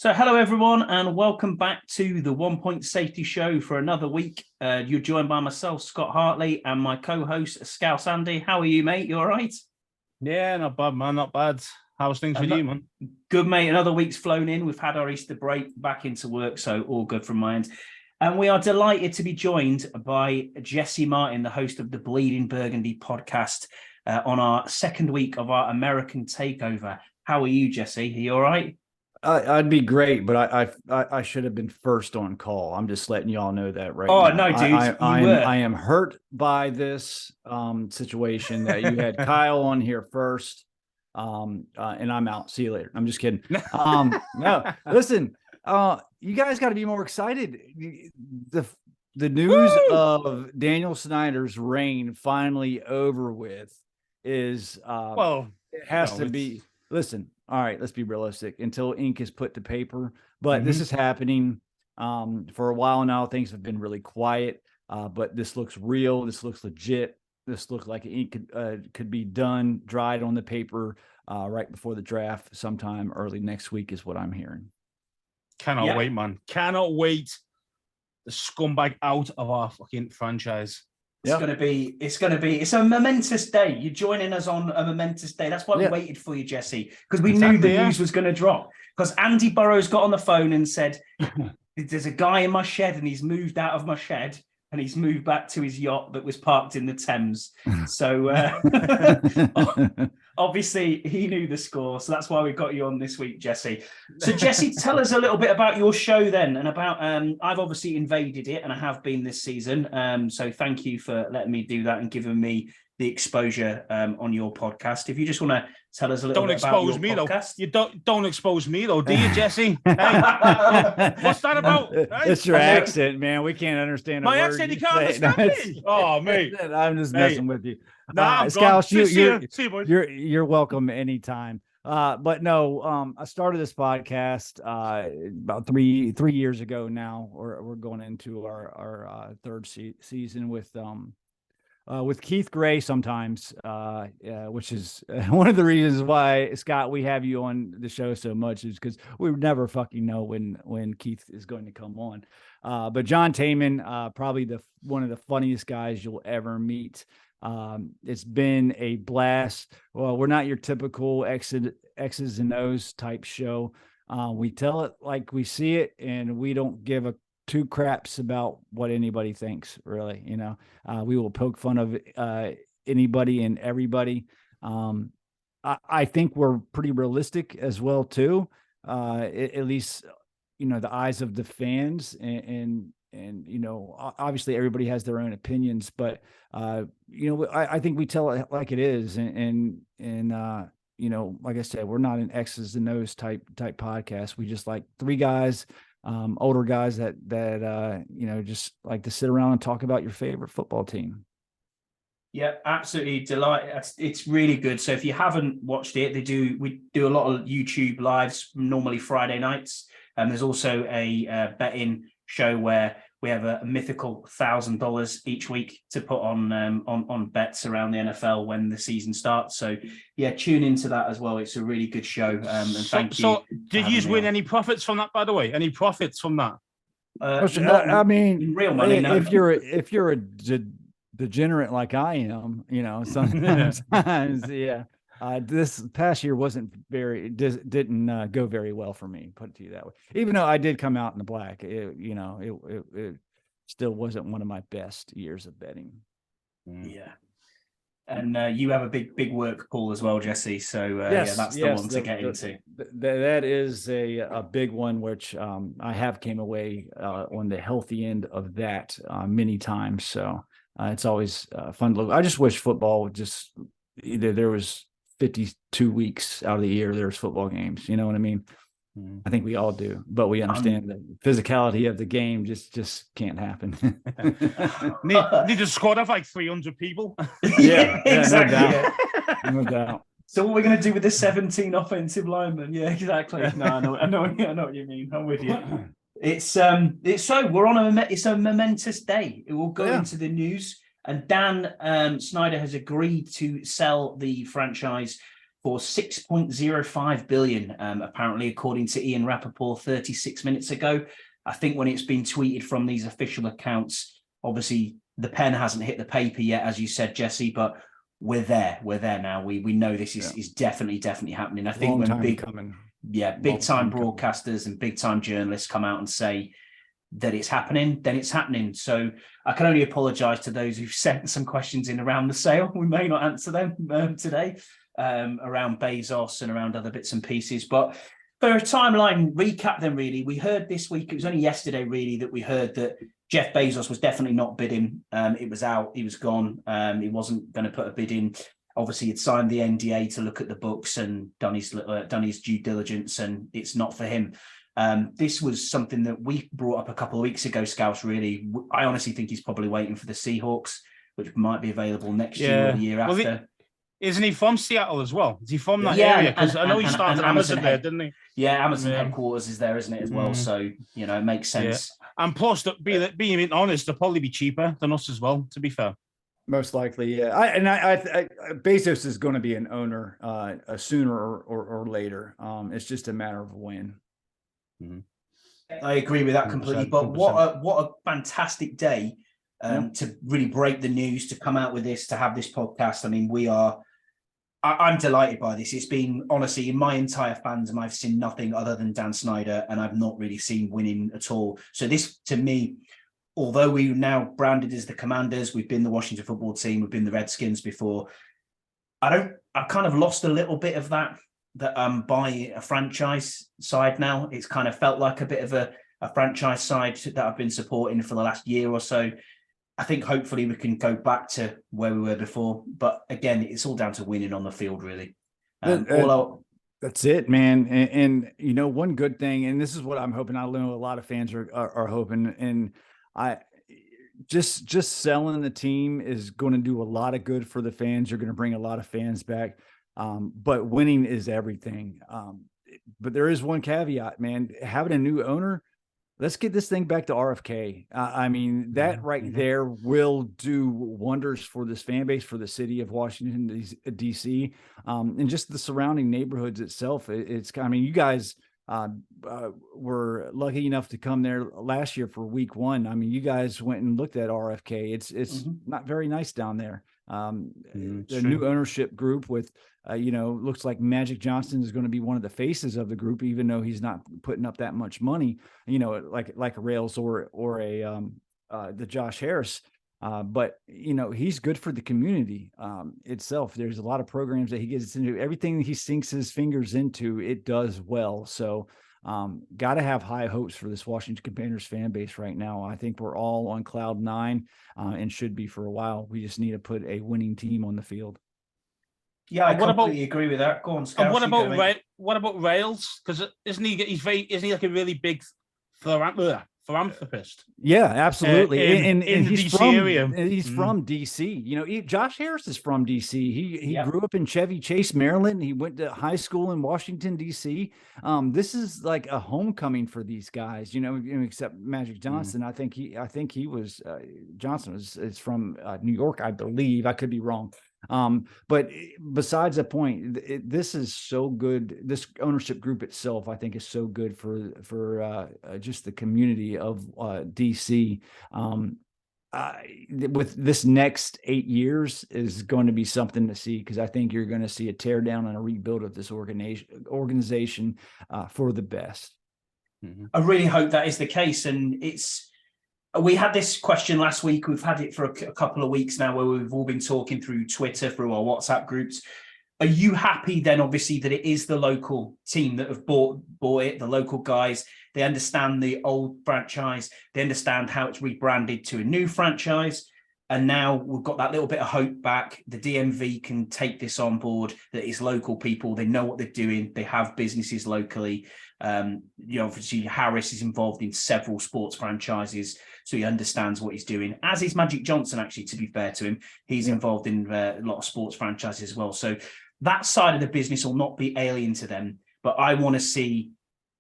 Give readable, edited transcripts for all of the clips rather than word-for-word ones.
So hello, everyone, and welcome back to the 1 Point Safety Show for another week. You're joined by myself, Scott Hartley, and my co-host, Scouse Andy. How are you, mate? You all right? Yeah, not bad, man. Not bad. How's things with you, man? Good, mate. Another week's flown in. We've had our Easter break, back into work, so all good from my end. And we are delighted to be joined by Jesse Martin, the host of the Bleeding Burgundy podcast, on our second week of our American takeover. How are you, Jesse? Are you all right? I'd be great, but I should have been first on call. I'm just letting y'all know that right now. Oh, no, dude. I am hurt by this situation that you had Kyle on here first, and I'm out. See you later. I'm just kidding. No, listen, you guys got to be more excited. The news of Daniel Snyder's reign finally over with is it has to be. Listen. All right, let's be realistic until ink is put to paper. But this is happening for a while now. Things have been really quiet, but this looks real. This looks legit. This looks like ink could be done, dried on the paper right before the draft sometime early next week is what I'm hearing. Cannot wait, man. Cannot wait. The scumbag out of our fucking franchise. It's a momentous day. You're joining us on a momentous day. That's why we waited for you, Jesse, because we knew the news was going to drop. Because Andy Burrows got on the phone and said, there's a guy in my shed and he's moved out of my shed and he's moved back to his yacht that was parked in the Thames. So obviously he knew the score. So that's why we got you on this week, Jesse. So Jesse, tell us a little bit about your show then, and about, I've obviously invaded it and I have been this season. So thank you for letting me do that and giving me the exposure on your podcast. If you just want to tell us a little bit about your podcast. You don't expose me though, do you, Jesse? Hey, what's that about? Hey? It's your accent, man. We can't understand my accent. You can't understand me. Oh, mate, I'm just messing with you. Nah, Scouse, you're you're welcome anytime. But no, I started this podcast about three years ago now. We're going into our third season with Keith Gray sometimes, which is one of the reasons why, Scott, we have you on the show so much, is because we never fucking know when Keith is going to come on. But John Taman, probably one of the funniest guys you'll ever meet. It's been a blast. Well, we're not your typical X's and O's type show. We tell it like we see it, and we don't give a two craps about what anybody thinks, really. We will poke fun of anybody and everybody. I think we're pretty realistic as well too, at least the eyes of the fans, and obviously everybody has their own opinions, but I think we tell it like it is, and like I said, we're not an X's and O's type podcast. We just like three guys, older guys that just like to sit around and talk about your favorite football team. Yeah, absolutely delighted. It's really good. So if you haven't watched it, we do a lot of YouTube lives, normally Friday nights. And there's also a betting show where we have a mythical $1,000 each week to put on bets around the NFL when the season starts. So yeah, tune into that as well. It's a really good show. And thank you. So did you win any profits from that, by the way? Any profits from that? I mean, real money. No. If you're a degenerate like I am, sometimes, yeah. This past year didn't go very well for me, put it to you that way. Even though I did come out in the black, it still wasn't one of my best years of betting. Yeah. And you have a big work pool as well, Jesse. So that's the one to get into. That is a big one, which I have came away on the healthy end of that many times. So it's always fun to look. I just wish football would just either there was 52 weeks out of the year there's football games. You know what I mean? I think we all do, but we understand the physicality of the game just can't happen. Need to squad of like 300 people. Yeah, exactly. No doubt. So what we're going to do with the 17 offensive linemen? Yeah, exactly. No, I know what you mean. I'm with you. It's so we're on it's a momentous day. It will go into the news. And Dan Snyder has agreed to sell the franchise for 6.05 billion, apparently, according to Ian Rappaport 36 minutes ago. I think when it's been tweeted from these official accounts, obviously the pen hasn't hit the paper yet, as you said, Jesse, but we're there now. We know this is definitely happening. I think when big time broadcasters and big time journalists come out and say that it's happening, then it's happening. So I can only apologize to those who've sent some questions in around the sale. We may not answer them today, around Bezos and around other bits and pieces. But for a timeline recap, then really, we heard this week, it was only yesterday really, that we heard that Jeff Bezos was definitely not bidding. It was out, he was gone. He wasn't going to put a bid in. Obviously, he'd signed the NDA to look at the books and done his due diligence, and it's not for him. This was something that we brought up a couple of weeks ago, Scouts, really. I honestly think he's probably waiting for the Seahawks, which might be available next year or the year after. Isn't he from Seattle as well? Is he from that area? Because I know he started Amazon there, didn't he? Yeah, Amazon headquarters is there, isn't it, as well? So, it makes sense. Yeah. And plus, being honest, they'll probably be cheaper than us as well, to be fair. Most likely, yeah. I Bezos is going to be an owner sooner or later. It's just a matter of when. I agree with that completely. 100%. But what a fantastic day to really break the news, to come out with this, to have this podcast. I mean, I'm delighted by this. It's been, honestly, in my entire fandom, I've seen nothing other than Dan Snyder, and I've not really seen winning at all. So this, to me, although we're now branded as the Commanders, we've been the Washington football team, we've been the Redskins before. I've kind of lost a little bit of that I'm buying a franchise side now. It's kind of felt like a bit of a franchise side that I've been supporting for the last year or so. I think hopefully we can go back to where we were before. But again, it's all down to winning on the field, really. That's it, man. And one good thing, and this is what I'm hoping, I know a lot of fans are hoping, and I just selling the team is going to do a lot of good for the fans. You're going to bring a lot of fans back. But winning is everything. But there is one caveat, man. Having a new owner, let's get this thing back to RFK. I mean, that there will do wonders for this fan base, for the city of Washington, D.C., and just the surrounding neighborhoods itself. You guys were lucky enough to come there last year for week 1. I mean, you guys went and looked at RFK. It's not very nice down there. The new ownership group with, looks like Magic Johnson is going to be one of the faces of the group, even though he's not putting up that much money, like a Rails or the Josh Harris. But he's good for the community itself. There's a lot of programs that he gets into. Everything he sinks his fingers into, it does well. So got to have high hopes for this Washington Commanders fan base right now. I think we're all on cloud 9 and should be for a while. We just need to put a winning team on the field. Yeah, I completely agree with that. Go on, Scott. And what about Rails? Because isn't he like a really big philanthropist? Yeah, absolutely. In the DC area. He's from DC. Josh Harris is from DC. He grew up in Chevy Chase, Maryland. He went to high school in Washington, DC. This is like a homecoming for these guys, except Magic Johnson. I think he was Johnson is from New York, I believe. I could be wrong. But besides the point, this is so good. This ownership group itself, I think, is so good for just the community of DC. With this next 8 years is going to be something to see, because I think you're going to see a tear down and a rebuild of this organization for the best. I really hope that is the case, and we had this question last week. We've had it for a couple of weeks now, where we've all been talking through Twitter, through our WhatsApp groups. Are you happy then, obviously, that it is the local team that have bought it, the local guys? They understand the old franchise. They understand how it's rebranded to a new franchise. And now we've got that little bit of hope back. The DMV can take this on board, that it's local people. They know what they're doing. They have businesses locally. Obviously, Harris is involved in several sports franchises, so he understands what he's doing, as is Magic Johnson, actually, to be fair to him. He's involved in a lot of sports franchises as well. So that side of the business will not be alien to them. But I want to see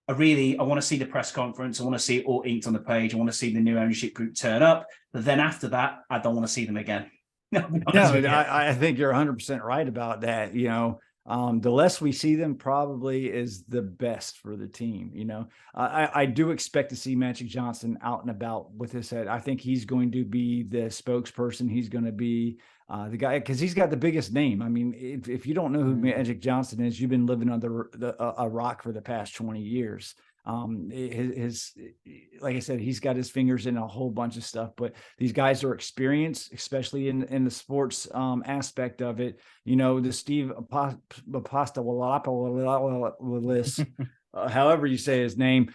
the press conference. I want to see it all inked on the page. I want to see the new ownership group turn up. But then after that, I don't want to see them again. I think you're 100% right about that. The less we see them probably is the best for the team. You know, I do expect to see Magic Johnson out and about with his head. I think he's going to be the spokesperson. He's going to be the guy, because he's got the biggest name. I mean, if you don't know who Magic Johnson is, you've been living under a rock for the past 20 years. His like I said, he's got his fingers in a whole bunch of stuff, but these guys are experienced, especially in the sports aspect of it. You know, the Steve Apostolopoulos, however you say his name,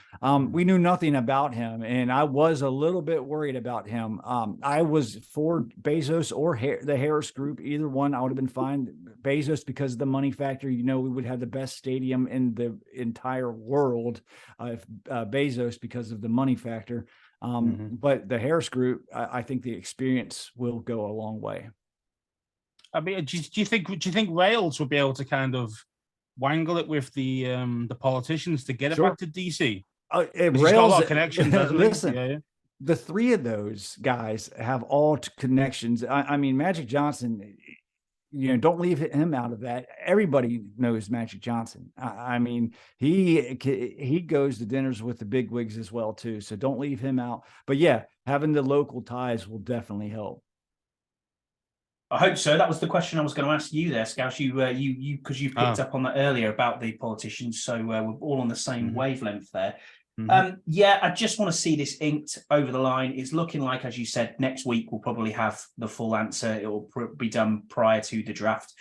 we knew nothing about him, and I was a little bit worried about him. I was for Bezos or the Harris Group, either one. I would have been fine. Bezos because of the money factor. You know, we would have the best stadium in the entire world if Bezos, because of the money factor. But the Harris Group, I think the experience will go a long way. I mean, do you think Rails will be able to kind of wangle it with the politicians to get it back to DC? Rails got a lot of connections. Listen, yeah. The three of those guys have all connections. I mean, Magic Johnson, you know, don't leave him out of that. Everybody knows Magic Johnson. I mean, he goes to dinners with the big wigs as well too. So don't leave him out. But yeah, having the local ties will definitely help. I hope so. That was the question I was going to ask you there, Scouse. You because you picked up on that earlier about the politicians. So we're all on the same wavelength there. Yeah, I just want to see this inked over the line. It's looking like, as you said, next week we'll probably have the full answer. It will be done prior to the draft,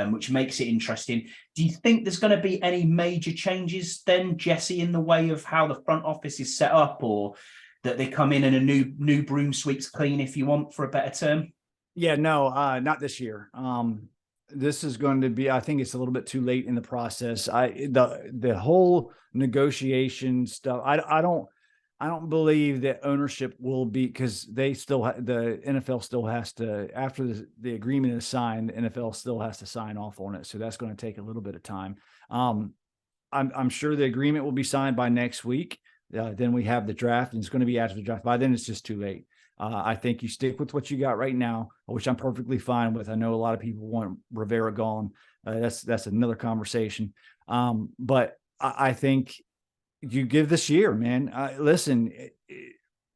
which makes it interesting. Do you think there's going to be any major changes then, Jesse, in the way of how the front office is set up, or that they come in and a new broom sweeps clean, if you want, for a better term? Yeah, no, not this year. This is going to be, I think it's a little bit too late in the process. The whole negotiation stuff, I don't believe that ownership will be, because they still the NFL still has to, after the agreement is signed, the NFL still has to sign off on it. So that's going to take a little bit of time. I'm sure the agreement will be signed by next week. Then we have the draft, and it's going to be after the draft. By then it's just too late. I think you stick with what you got right now, which I'm perfectly fine with. I know a lot of people want Rivera gone. That's another conversation. But I think you give this year, man. Listen,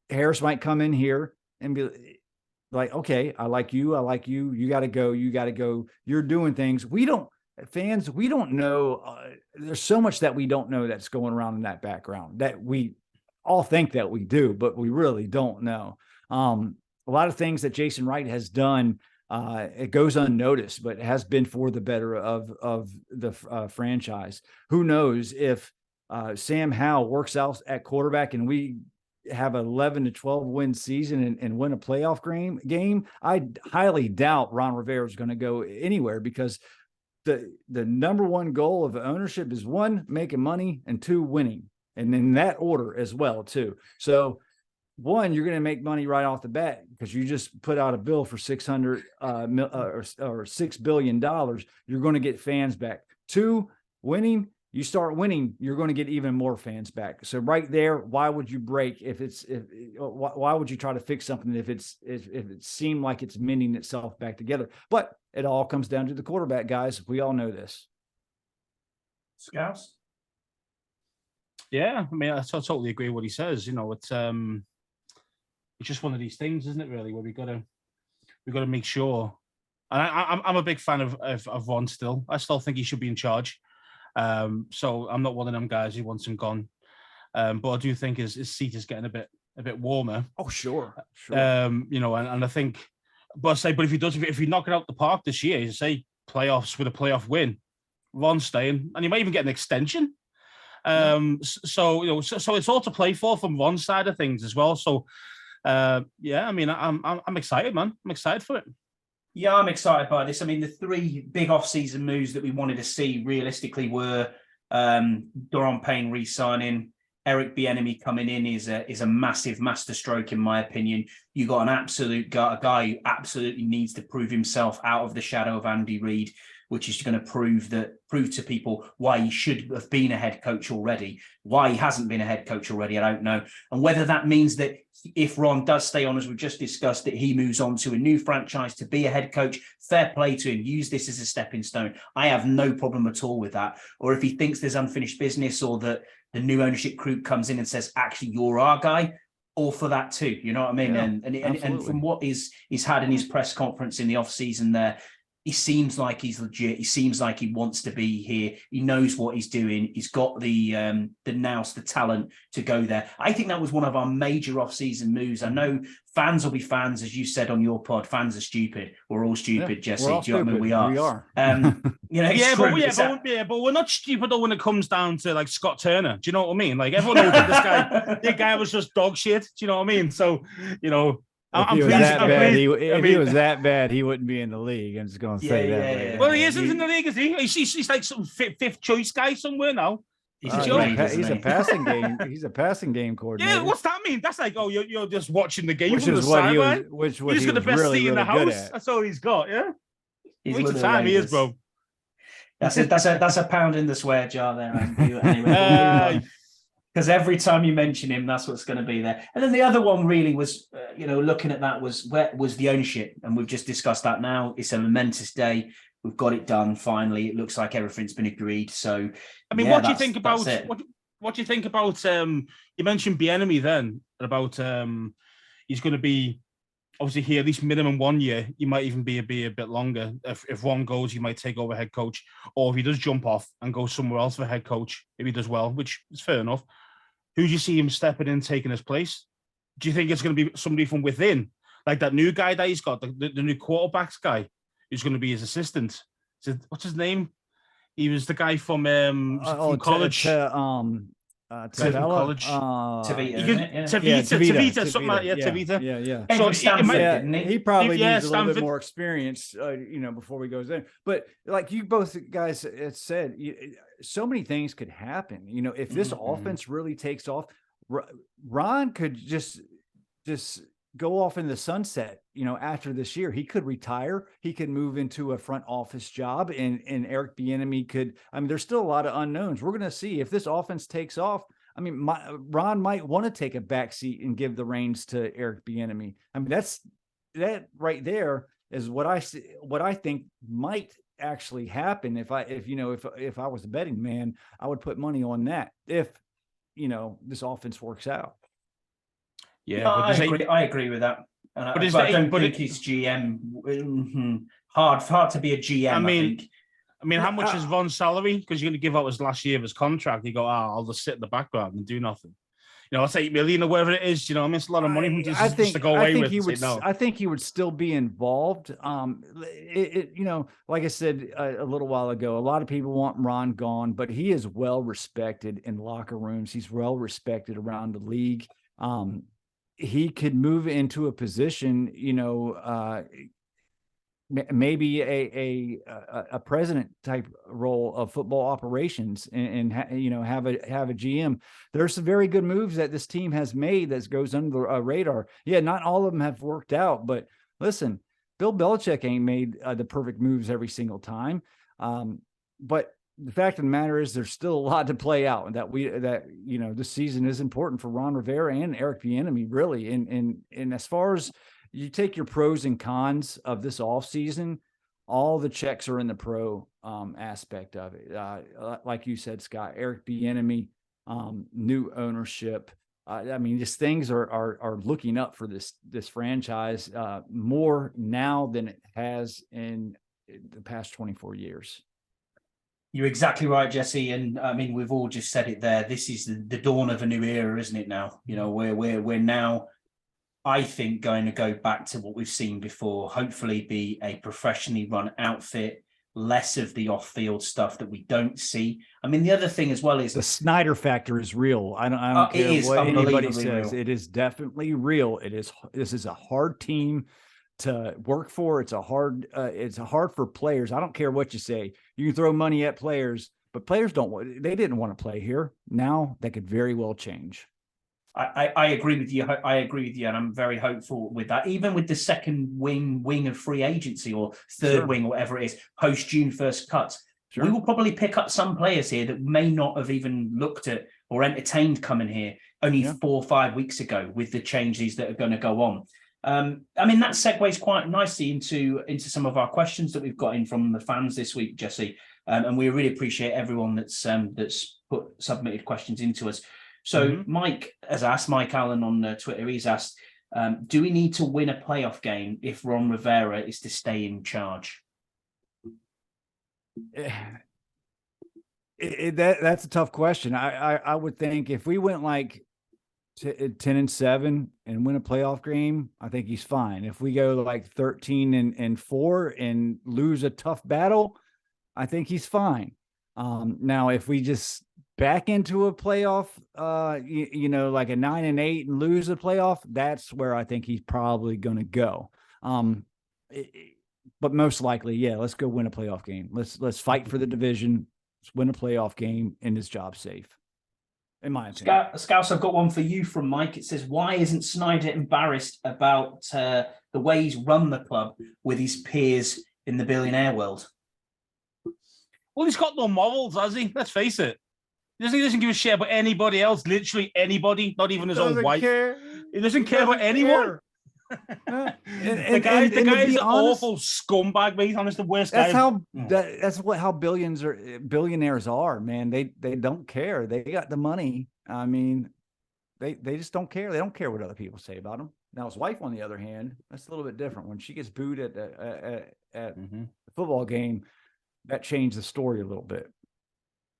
Harris might come in here and be like, okay, I like you. You got to go. You're doing things. We don't know. There's so much that we don't know that's going around in that background that we all think that we do, but we really don't know. A lot of things that Jason Wright has done, it goes unnoticed, but it has been for the better of the franchise. Who knows if Sam Howell works out at quarterback and we have an 11 to 12 win season and win a playoff game? I highly doubt Ron Rivera is going to go anywhere, because the number one goal of ownership is, one, making money, and two, winning, and in that order as well too. So, one, you're going to make money right off the bat because you just put out a bill for $600 or $6 billion. You're going to get fans back. Two, winning. You start winning, you're going to get even more fans back. So right there, why would you break why would you try to fix something if it seemed like it's mending itself back together? But it all comes down to the quarterback, guys. We all know this. Scouts? Yeah, I mean, I totally agree with what he says. You know, it's just one of these things, isn't it? Really, where we got to make sure. And I'm a big fan of Ron still. I still think he should be in charge. So I'm not one of them guys who wants him gone. But I do think his seat is getting a bit warmer. Oh, sure. You know, and I think, but if he knock it out the park this year, say playoffs with a playoff win, Ron's staying, and he might even get an extension. So you know, so it's all to play for from Ron's side of things as well. So yeah, I mean, I'm excited, man. I'm excited for it. Yeah, I'm excited by this. I mean, the three big off-season moves that we wanted to see realistically were Daron Payne re-signing, Eric Bieniemy coming in is a massive masterstroke in my opinion. You got an absolute guy who absolutely needs to prove himself out of the shadow of Andy Reid. which is going to prove to people why he should have been a head coach already. Why he hasn't been a head coach already, I don't know. And whether that means that if Ron does stay on, as we've just discussed, that he moves on to a new franchise to be a head coach, fair play to him. Use this as a stepping stone. I have no problem at all with that. Or if he thinks there's unfinished business, or that the new ownership group comes in and says, actually, you're our guy, all for that too. You know what I mean? Yeah, and from what he's had in his press conference in the off season there, he seems like he's legit. He seems like he wants to be here. He knows what he's doing. He's got the nous, the talent to go there. I think that was one of our major off-season moves. I know fans will be fans, as you said on your pod. Fans are stupid. We're all stupid, Jesse. We're all Do you know what I mean? We are. We are. But we're not stupid though when it comes down to like Scott Turner. Do you know what I mean? Like everyone knows that this guy was just dog shit. Do you know what I mean? So, you know, If he was that bad, he wouldn't be in the league. I'm just going to say that. Yeah. Well, he isn't in the league, is he? He's like some fifth choice guy somewhere now. He's a passing game. He's a passing game coordinator. Yeah, what's that mean? That's like, oh, you're just watching the game which from is the what he sideline. was. He's got the best really, seat in the really house. That's all he's got. Yeah. Wait the time he is, bro. That's a pound in the swear jar there, Andrew. Anyway. Because every time you mention him, that's what's going to be there. And then the other one really was, looking at that was the ownership. And we've just discussed that now. It's a momentous day. We've got it done finally. It looks like everything's been agreed. So, I mean, what do you think about what do you think about you mentioned Bieniemy then about he's going to be obviously here at least minimum 1 year. He might even be a bit longer. If one goes, he might take over head coach, or if he does jump off and go somewhere else for head coach, if he does well, which is fair enough. Who do you see him stepping in, taking his place? Do you think it's going to be somebody from within, like that new guy that he's got, the new quarterbacks guy, who's going to be his assistant? What's his name? He was the guy from college. College. Tavita, something like that. Tavita. Yeah. So he probably needs a little bit more experience, before he goes in. But like you both guys said, so many things could happen. If this offense really takes off, Ron could just go off in the sunset. After this year, he could retire. He could move into a front office job, and Eric Bieniemy could. I mean, there's still a lot of unknowns. We're going to see if this offense takes off. I mean, Ron might want to take a backseat and give the reins to Eric Bieniemy. I mean, that right there is what I think might actually happen. If I was a betting man, I would put money on that. If this offense works out. Yeah, I agree with that. But I don't think he's GM. Hard to be a GM. I mean, how much is Von's salary? Because you're going to give up his last year of his contract. You go, I'll just sit in the background and do nothing. It's $8 million or whatever it is. It's a lot of money just to go away with. I think he would still be involved. Like I said a little while ago, a lot of people want Ron gone, but he is well respected in locker rooms. He's well respected around the league. He could move into a position, maybe a president type role of football operations, and have a GM. There's some very good moves that this team has made that goes under the radar. Yeah, not all of them have worked out, but listen, Bill Belichick ain't made the perfect moves every single time. But the fact of the matter is there's still a lot to play out, and this season is important for Ron Rivera and Eric Bieniemy, really. And as far as you take your pros and cons of this offseason, all the checks are in the pro aspect of it. Like you said, Scott, Eric Bieniemy, new ownership. Just things are looking up for this franchise more now than it has in the past 24 years. You're exactly right, Jesse. And we've all just said it there. This is the dawn of a new era, isn't it now? We're now, I think, going to go back to what we've seen before, hopefully be a professionally run outfit, less of the off-field stuff that we don't see. The other thing as well is the Snyder factor is real. I don't care what anybody says. Real. It is definitely real. This is a hard team to work for. It's hard for players. I don't care what you say. You can throw money at players, but players they didn't want to play here. Now that could very well change. I agree with you. I agree with you, and I'm very hopeful with that. Even with the second wing of free agency or third wing or whatever it is, post June 1st cuts, we will probably pick up some players here that may not have even looked at or entertained coming here only 4 or 5 weeks ago with the changes that are going to go on. I mean, that segues quite nicely into some of our questions that we've got in from the fans this week, Jesse. And we really appreciate everyone that's submitted questions into us. So Mike has asked, Mike Allen on Twitter, he's asked, do we need to win a playoff game if Ron Rivera is to stay in charge? That's a tough question. I would think if we went like 10-7 and win a playoff game, I think he's fine. If we go like 13-4 and lose a tough battle, I think he's fine. Now, if we just back into a playoff, like a 9-8 and lose a playoff, that's where I think he's probably going to go. But most likely, let's go win a playoff game. Let's fight for the division. Let's win a playoff game, and his job's safe. In my opinion. Scouse, I've got one for you from Mike. It says, why isn't Snyder embarrassed about the way he's run the club with his peers in the billionaire world? Well, he's got no morals, has he? Let's face it. He doesn't give a shit about anybody else, literally anybody, not even his own wife. He doesn't care about anyone. The guy is an awful scumbag, mate. Honest, the worst guy. That's how billionaires are, man. They don't care. They got the money. I mean, they just don't care. They don't care what other people say about him. Now his wife, on the other hand, that's a little bit different. When she gets booed at the football game, that changed the story a little bit.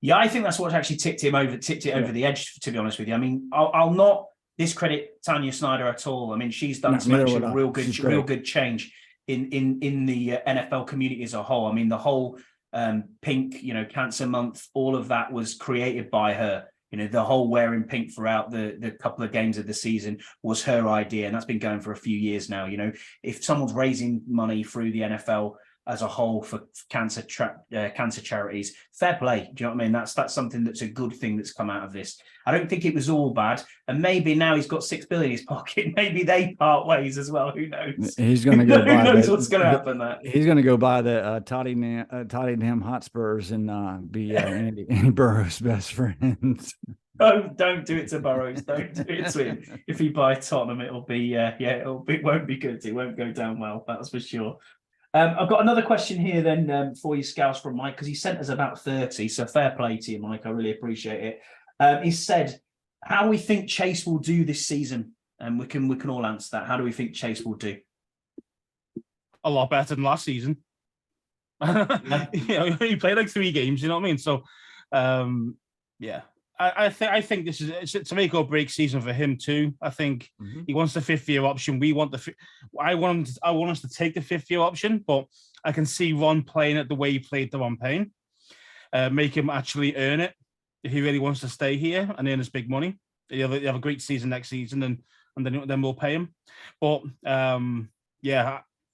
Yeah, I think that's what actually tipped it over the edge, to be honest with you. I mean, I'll not discredit Tanya Snyder at all. I mean, she's done some actually real good change in the NFL community as a whole. I mean, the whole pink, cancer month, all of that was created by her. The whole wearing pink throughout the couple of games of the season was her idea, and that's been going for a few years now. If someone's raising money through the NFL as a whole for cancer charities, fair play. Do you know what I mean? That's something that's a good thing that's come out of this. I don't think it was all bad, and maybe now he's got $6 billion in his pocket. Maybe they part ways as well. Who knows? He's going to go buy. Who knows what's going to happen there? He's going to go buy the Tottenham Hotspurs and be Andy Burrow's best friend. Don't do it to Burrows. Don't do it to him. If he buys Tottenham, it won't be good. It won't go down well. That's for sure. I've got another question here then for you, Scouse, from Mike, because he sent us about 30. So fair play to you, Mike. I really appreciate it. He said, how we think Chase will do this season, and we can all answer that. How do we think Chase will do? A lot better than last season. He played like 3 games. You know what I mean? So, I think this is to make or break season for him too. I think he wants the 5th-year option. We want I want us to take the 5th-year option, but I can see Ron playing it the way he played the Ron Payne. Make him actually earn it if he really wants to stay here and earn his big money. You have a great season next season, and then we'll pay him. But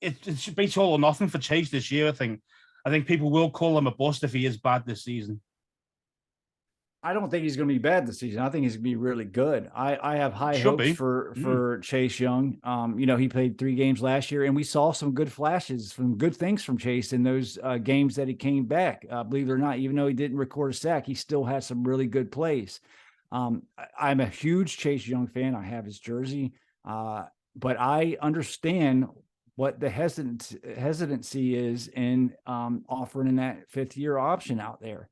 it's basically all or nothing for Chase this year. I think people will call him a bust if he is bad this season. I don't think he's going to be bad this season. I think he's going to be really good. I have high hopes for Chase Young. He played 3 games last year, and we saw some good flashes, some good things from Chase in those games that he came back. Believe it or not, even though he didn't record a sack, he still had some really good plays. I'm a huge Chase Young fan. I have his jersey, but I understand what the hesitancy is in offering that 5th-year option out there.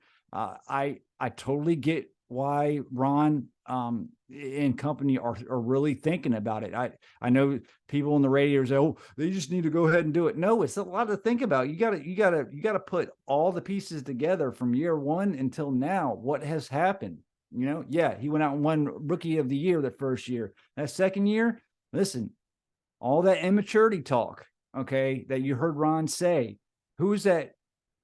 I totally get why Ron and company are really thinking about it. I know people on the radio say, "Oh, they just need to go ahead and do it." No, it's a lot to think about. You got to put all the pieces together from year 1 until now. What has happened? He went out and won Rookie of the Year the first year. That second year, listen, all that immaturity talk, okay, that you heard Ron say, who is that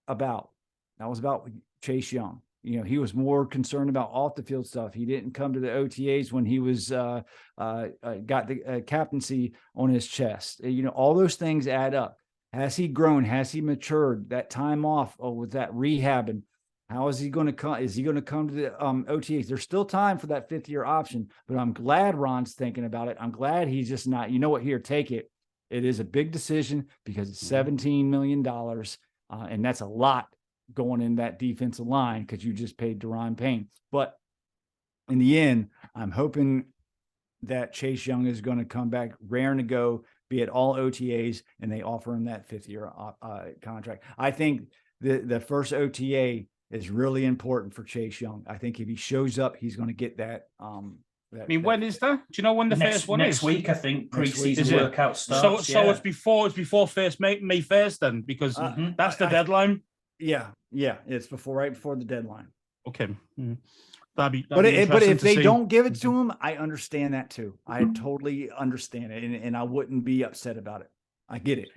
about? That was about Chase Young. He was more concerned about off the field stuff. He didn't come to the OTAs when he was got the captaincy on his chest. All those things add up. Has he grown? Has he matured? That time off with that rehabbing, How is he going to come? Is he going to come to the OTAs? There's still time for that 5th-year option, but I'm glad Ron's thinking about it. I'm glad he's just not, you know what, here, take it. It is a big decision because it's $17 million, and that's a lot going in that defensive line because you just paid Daron Payne. But in the end, I'm hoping that Chase Young is going to come back raring to go, be at all OTAs, and they offer him that 5th-year contract. I think the first OTA is really important for Chase Young. I think if he shows up, he's going to get that. When is that? Do you know when the first one next is? Next week, I think. Preseason Is workout starts. So it's before first May 1st then, because that's the deadline. Yeah, it's right before the deadline. Okay. But if they don't give it to him, I understand that too. I totally understand it, and I wouldn't be upset about it. I get it.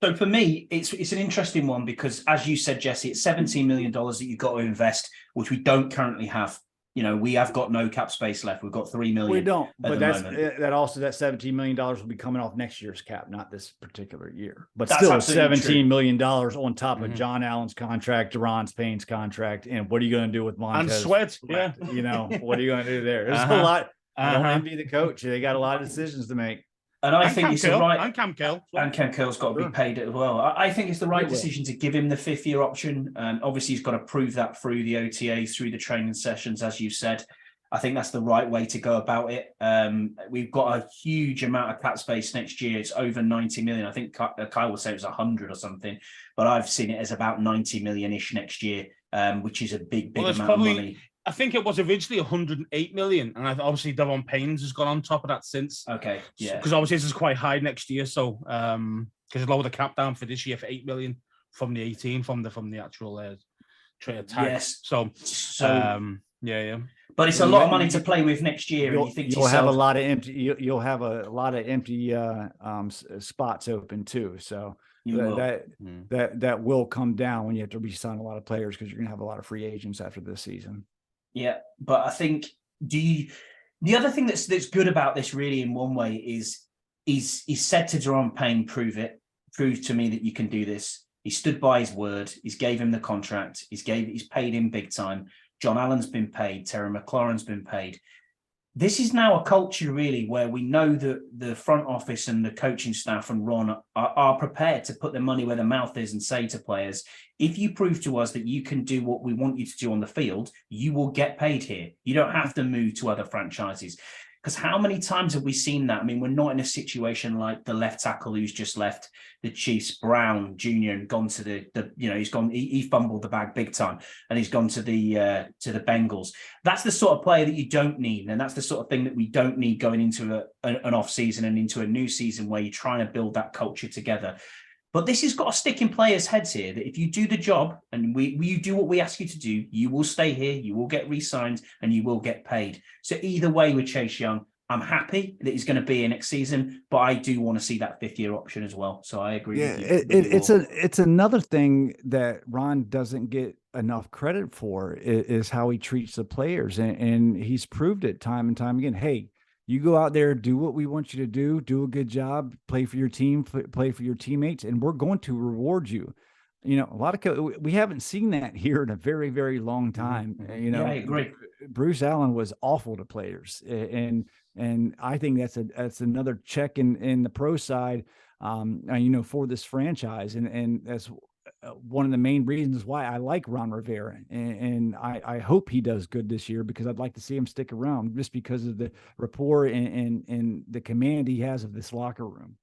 So for me, it's an interesting one because, as you said, Jesse, it's $17 million that you've got to invest, which we don't currently have. You know, we have got no cap space left. We've got $3 million. We don't, but that $17 million will be coming off next year's cap, not this particular year. But that's still $17 million on top of John Allen's contract, Daron Payne's contract, and what are you going to do with Montez? And Sweat, yeah. You know, what are you going to do there? There's a lot. I don't envy the coach. They got a lot of decisions to make. And I think it's the right. And Cam Kill. And Cam Kill's got to be paid as well. I think it's the right decision to give him the 5th-year option. Obviously, he's got to prove that through the OTAs, through the training sessions, as you said. I think that's the right way to go about it. We've got a huge amount of cap space next year. It's over 90 million. I think Kyle will say it was 100 or something, but I've seen it as about 90 million-ish next year, which is a big amount of money. I think it was originally 108 million, and obviously Daron Payne's has gone on top of that since. Okay, yeah. Because obviously this is quite high next year, so because it lowered the cap down for this year for 8 million from the 18 from the actual trade tag. Yes. So yeah. But it's a lot of money to play with next year. You'll have a lot of empty. You'll have a lot of empty spots open too. So that will come down when you have to re-sign a lot of players because you're going to have a lot of free agents after this season. Yeah, but I think the other thing that's good about this really in one way is he's said to Daron Payne, prove to me that you can do this. He stood by his word. He's gave him the contract. He's paid him big time. John Allen's been paid. Terry McLaurin's been paid. This is now a culture really where we know that the front office and the coaching staff and Ron are prepared to put their money where their mouth is and say to players, if you prove to us that you can do what we want you to do on the field, you will get paid here. You don't have to move to other franchises. Because how many times have we seen that? I mean, we're not in a situation like the left tackle who's just left the Chiefs, Brown Jr., and gone to he fumbled the bag big time, and he's gone to the Bengals. That's the sort of player that you don't need, and that's the sort of thing that we don't need going into an off season and into a new season where you're trying to build that culture together. But this has got to stick in players' heads here that if you do the job and you do what we ask you to do, you will stay here, you will get re-signed, and you will get paid. So either way with Chase Young, I'm happy that he's going to be here next season, but I do want to see that 5th-year option as well. So I agree with you. It's another thing that Ron doesn't get enough credit for is how he treats the players. And he's proved it time and time again. Hey, you go out there, do what we want you to do a good job, play for your team, play for your teammates, and we're going to reward you. You know, we haven't seen that here in a very, very long time. You know, yeah, I agree. Bruce Allen was awful to players, and I think that's another check in the pro side, for this franchise, and that's one of the main reasons why I like Ron Rivera, and I hope he does good this year because I'd like to see him stick around just because of the rapport and the command he has of this locker room.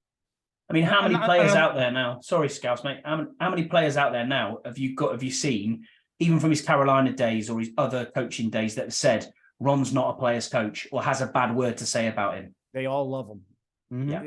I mean, how many players out there now? Sorry, Scouts, mate. How many players out there now have you seen, even from his Carolina days or his other coaching days, that have said Ron's not a player's coach or has a bad word to say about him? They all love him. Mm-hmm. Yeah.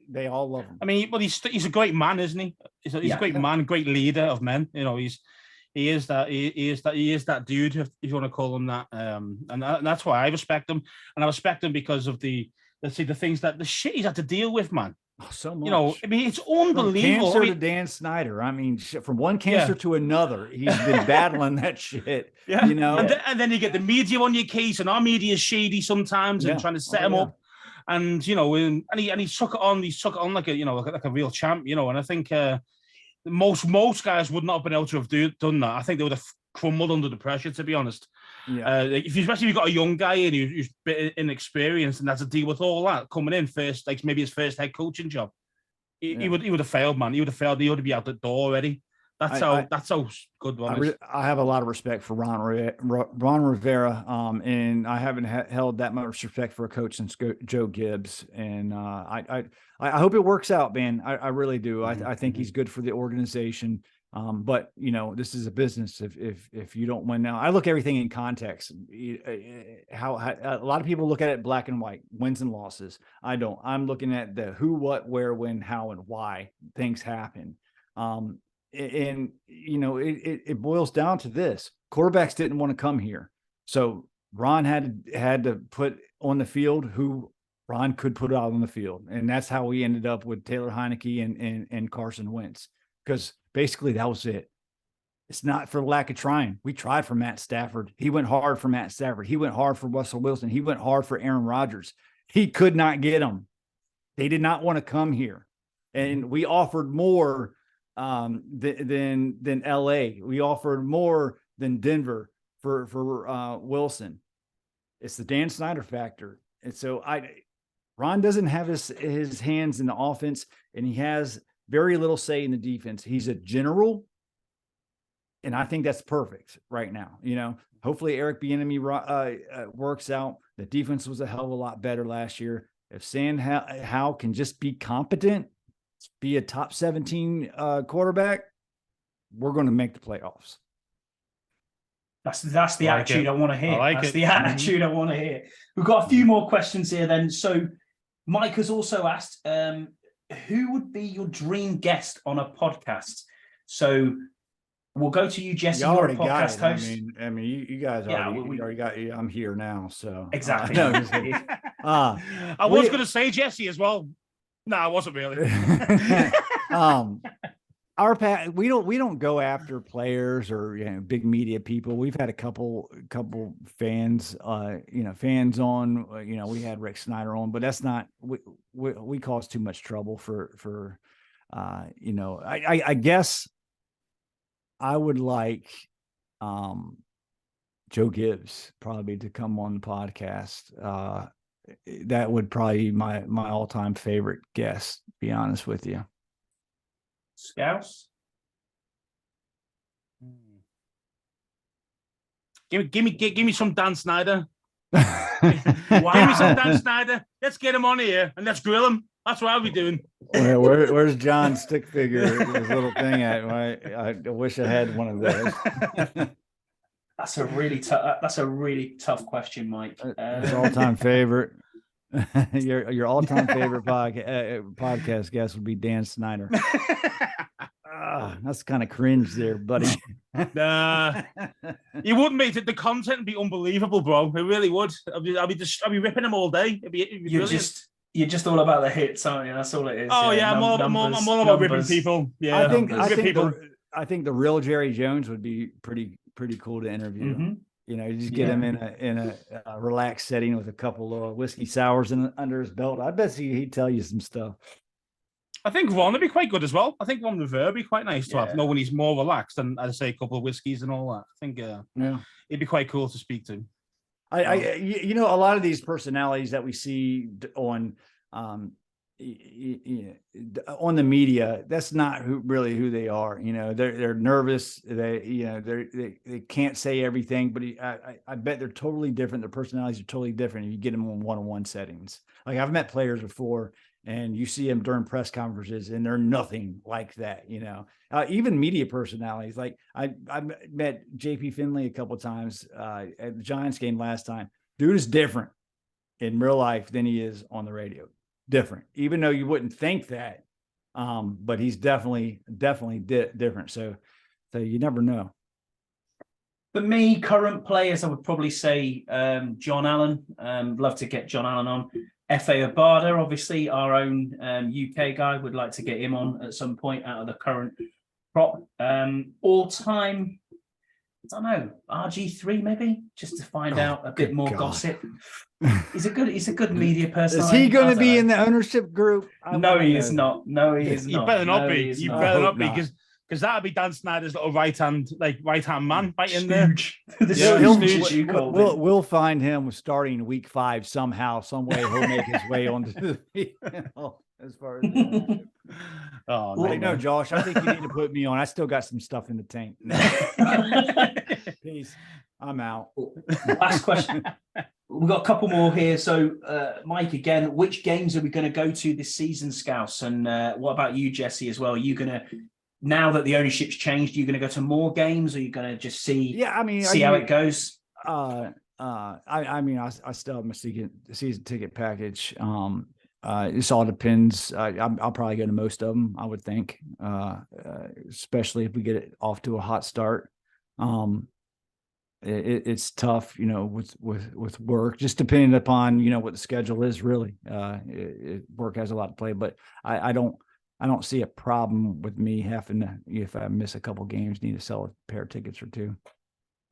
They all love him. I mean, but he's a great man, isn't he? He's a great man, great leader of men. You know, he is that dude, if you want to call him that. And that's why I respect him, and I respect him because of the shit he's had to deal with, man. Oh, so much. You know, I mean, it's unbelievable. From cancer to Dan Snyder. I mean, from one cancer to another, he's been battling that shit. Yeah, you know, and then you get the media on your case, and our media is shady sometimes and trying to set him up. And and he took it on. He took it on like a real champ. And I think most guys would not have been able to have done that. I think they would have crumbled under the pressure, to be honest. Yeah. Especially if you've got a young guy in who's a bit inexperienced and has to deal with all that coming in first, like maybe his first head coaching job. He would have failed, man. He would have failed. He would be out the door already. That's how good one is. I have a lot of respect for Ron Rivera, and I haven't held that much respect for a coach since Joe Gibbs. And I hope it works out, man. I really do. I think he's good for the organization. But this is a business. If you don't win now, I look everything in context. How a lot of people look at it black and white, wins and losses. I don't. I'm looking at the who, what, where, when, how, and why things happen. And it boils down to this: quarterbacks didn't want to come here, so Ron had to put on the field who Ron could put out on the field, and that's how we ended up with Taylor Heineke and Carson Wentz, because basically that was it. It's not for lack of trying. We tried for Matt Stafford. He went hard for Matt Stafford. He went hard for Russell Wilson. He went hard for Aaron Rodgers. He could not get them. They did not want to come here, and we offered more than LA. We offered more than Denver for Wilson. It's the Dan Snyder factor. And so Ron doesn't have his hands in the offense, and he has very little say in the defense. He's a general, and I think that's perfect right now. Hopefully Eric Bieniemy works out. The defense was a hell of a lot better last year. If Sam Howell can just be competent, be a top 17 quarterback, we're going to make the playoffs. That's the attitude I want to hear. That's the attitude I want to hear. We've got a few more questions here then. So Mike has also asked, who would be your dream guest on a podcast? So we'll go to you, Jesse. You already you're a podcast got it. host. I mean, you guys already got. I'm here now, so exactly. I was going to say Jesse as well. No, I wasn't really. We don't go after players or big media people. We've had a couple fans, fans on. We had Rick Snyder on, but that's not. We cause too much trouble for. I guess I would like Joe Gibbs probably to come on the podcast. That would probably be my all-time favorite guest, to be honest with you. Scouts? Give me some Dan Snyder. Wow. Give me some Dan Snyder. Let's get him on here and let's grill him. That's what I'll be doing. Where's John's stick figure, his little thing at? I wish I had one of those. That's a really tough question, Mike. His all-time favorite. Your all-time favorite podcast guest would be Dan Snyder. That's kind of cringe there, buddy. Nah, you wouldn't be. The content would be unbelievable, bro. It really would. I'll be ripping him all day. It'd be You're just all about the hits, aren't you? That's all it is. Oh yeah, I'm all about ripping people. Yeah, I think the real Jerry Jones would be pretty cool to interview. Mm-hmm. You just get him in a relaxed setting with a couple of whiskey sours under his belt. I bet he'd tell you some stuff. I think Ron would be quite good as well. I think Ron Rivera would be quite nice to have. When he's more relaxed and I'd say a couple of whiskeys and all that. I think it'd be quite cool to speak to. A lot of these personalities that we see on the media, that's not really who they are. They're nervous. They can't say everything, but I bet they're totally different. Their personalities are totally different if you get them in one-on-one settings. Like I've met players before, and you see them during press conferences, and they're nothing like that. Even media personalities. Like I met JP Finley a couple of times at the Giants game last time. Dude is different in real life than he is on the radio. Different, even though you wouldn't think that, but he's definitely different. So you never know. For me, current players, I would probably say John Allen. Love to get John Allen on. F.A. Abada, obviously our own UK guy. Would like to get him on at some point out of the current crop. All time, I don't know, RG3 maybe, just to find out a bit more gossip. He's a good media person. Is he going to be in the ownership group? No, he is not. No, he is not. You better not be. You better not be, because because that'd be Dan Snyder's little right hand man right in there. The Yeah, stooge, as you called it. We'll find him starting week 5 somehow, some way. He'll make his way onto the field as far as the ownership. Oh, I don't know, Josh. I think you need to put me on. I still got some stuff in the tank. Peace. I'm out. Last question. We've got a couple more here. So, Mike, again, which games are we going to go to this season, Scouse? And what about you, Jesse, as well? Are you going to, now that the ownership's changed, are you going to go to more games, or are you going to just see? Yeah, I mean, see how it goes. I mean, I still have my season ticket package. This all depends. I'll probably go to most of them, I would think, especially if we get it off to a hot start. It's tough, with work, just depending upon, what the schedule is really. Work has a lot to play, but I don't see a problem with me having to, if I miss a couple games, need to sell a pair of tickets or two.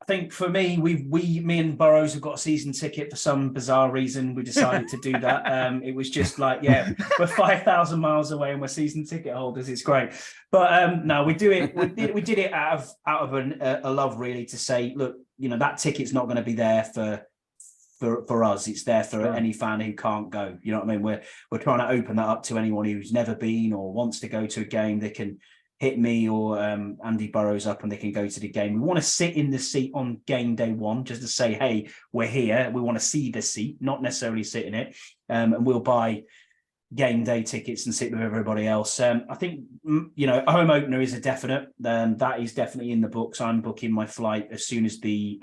I think for me, me and Burrows have got a season ticket for some bizarre reason. We decided to do that. It was just like, yeah, we're 5,000 miles away and we're season ticket holders. It's great, but no, we do it. We did it out of a love, really, to say, look, that ticket's not going to be there for us. It's there for any fan who can't go. You know what I mean? We're trying to open that up to anyone who's never been or wants to go to a game. They can hit me or Andy Burrows up and they can go to the game. We want to sit in the seat on game day 1 just to say, hey, we're here. We want to see the seat, not necessarily sit in it. And we'll buy game day tickets and sit with everybody else. I think, a home opener is a definite. That is definitely in the books. I'm booking my flight as soon as the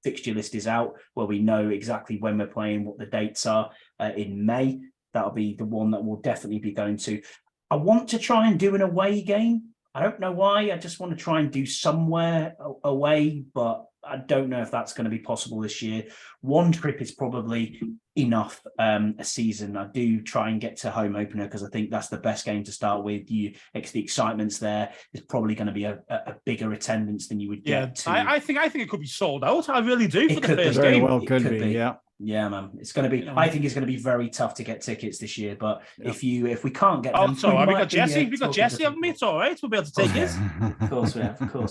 fixture list is out, where we know exactly when we're playing, what the dates are in May. That'll be the one that we'll definitely be going to. I want to try and do an away game. I don't know why. I just want to try and do somewhere away, but I don't know if that's going to be possible this year. One trip is probably enough a season. I do try and get to home opener because I think that's the best game to start with. The excitement's there. There's probably going to be a bigger attendance than you would get to. I think it could be sold out. I really do for the first very game. Well, could be. Yeah. Yeah, man, it's going to be. I think it's going to be very tough to get tickets this year. But if we can't get them, we got Jesse. We got Jesse, haven't we? It's all right. We'll be able to take it. Of course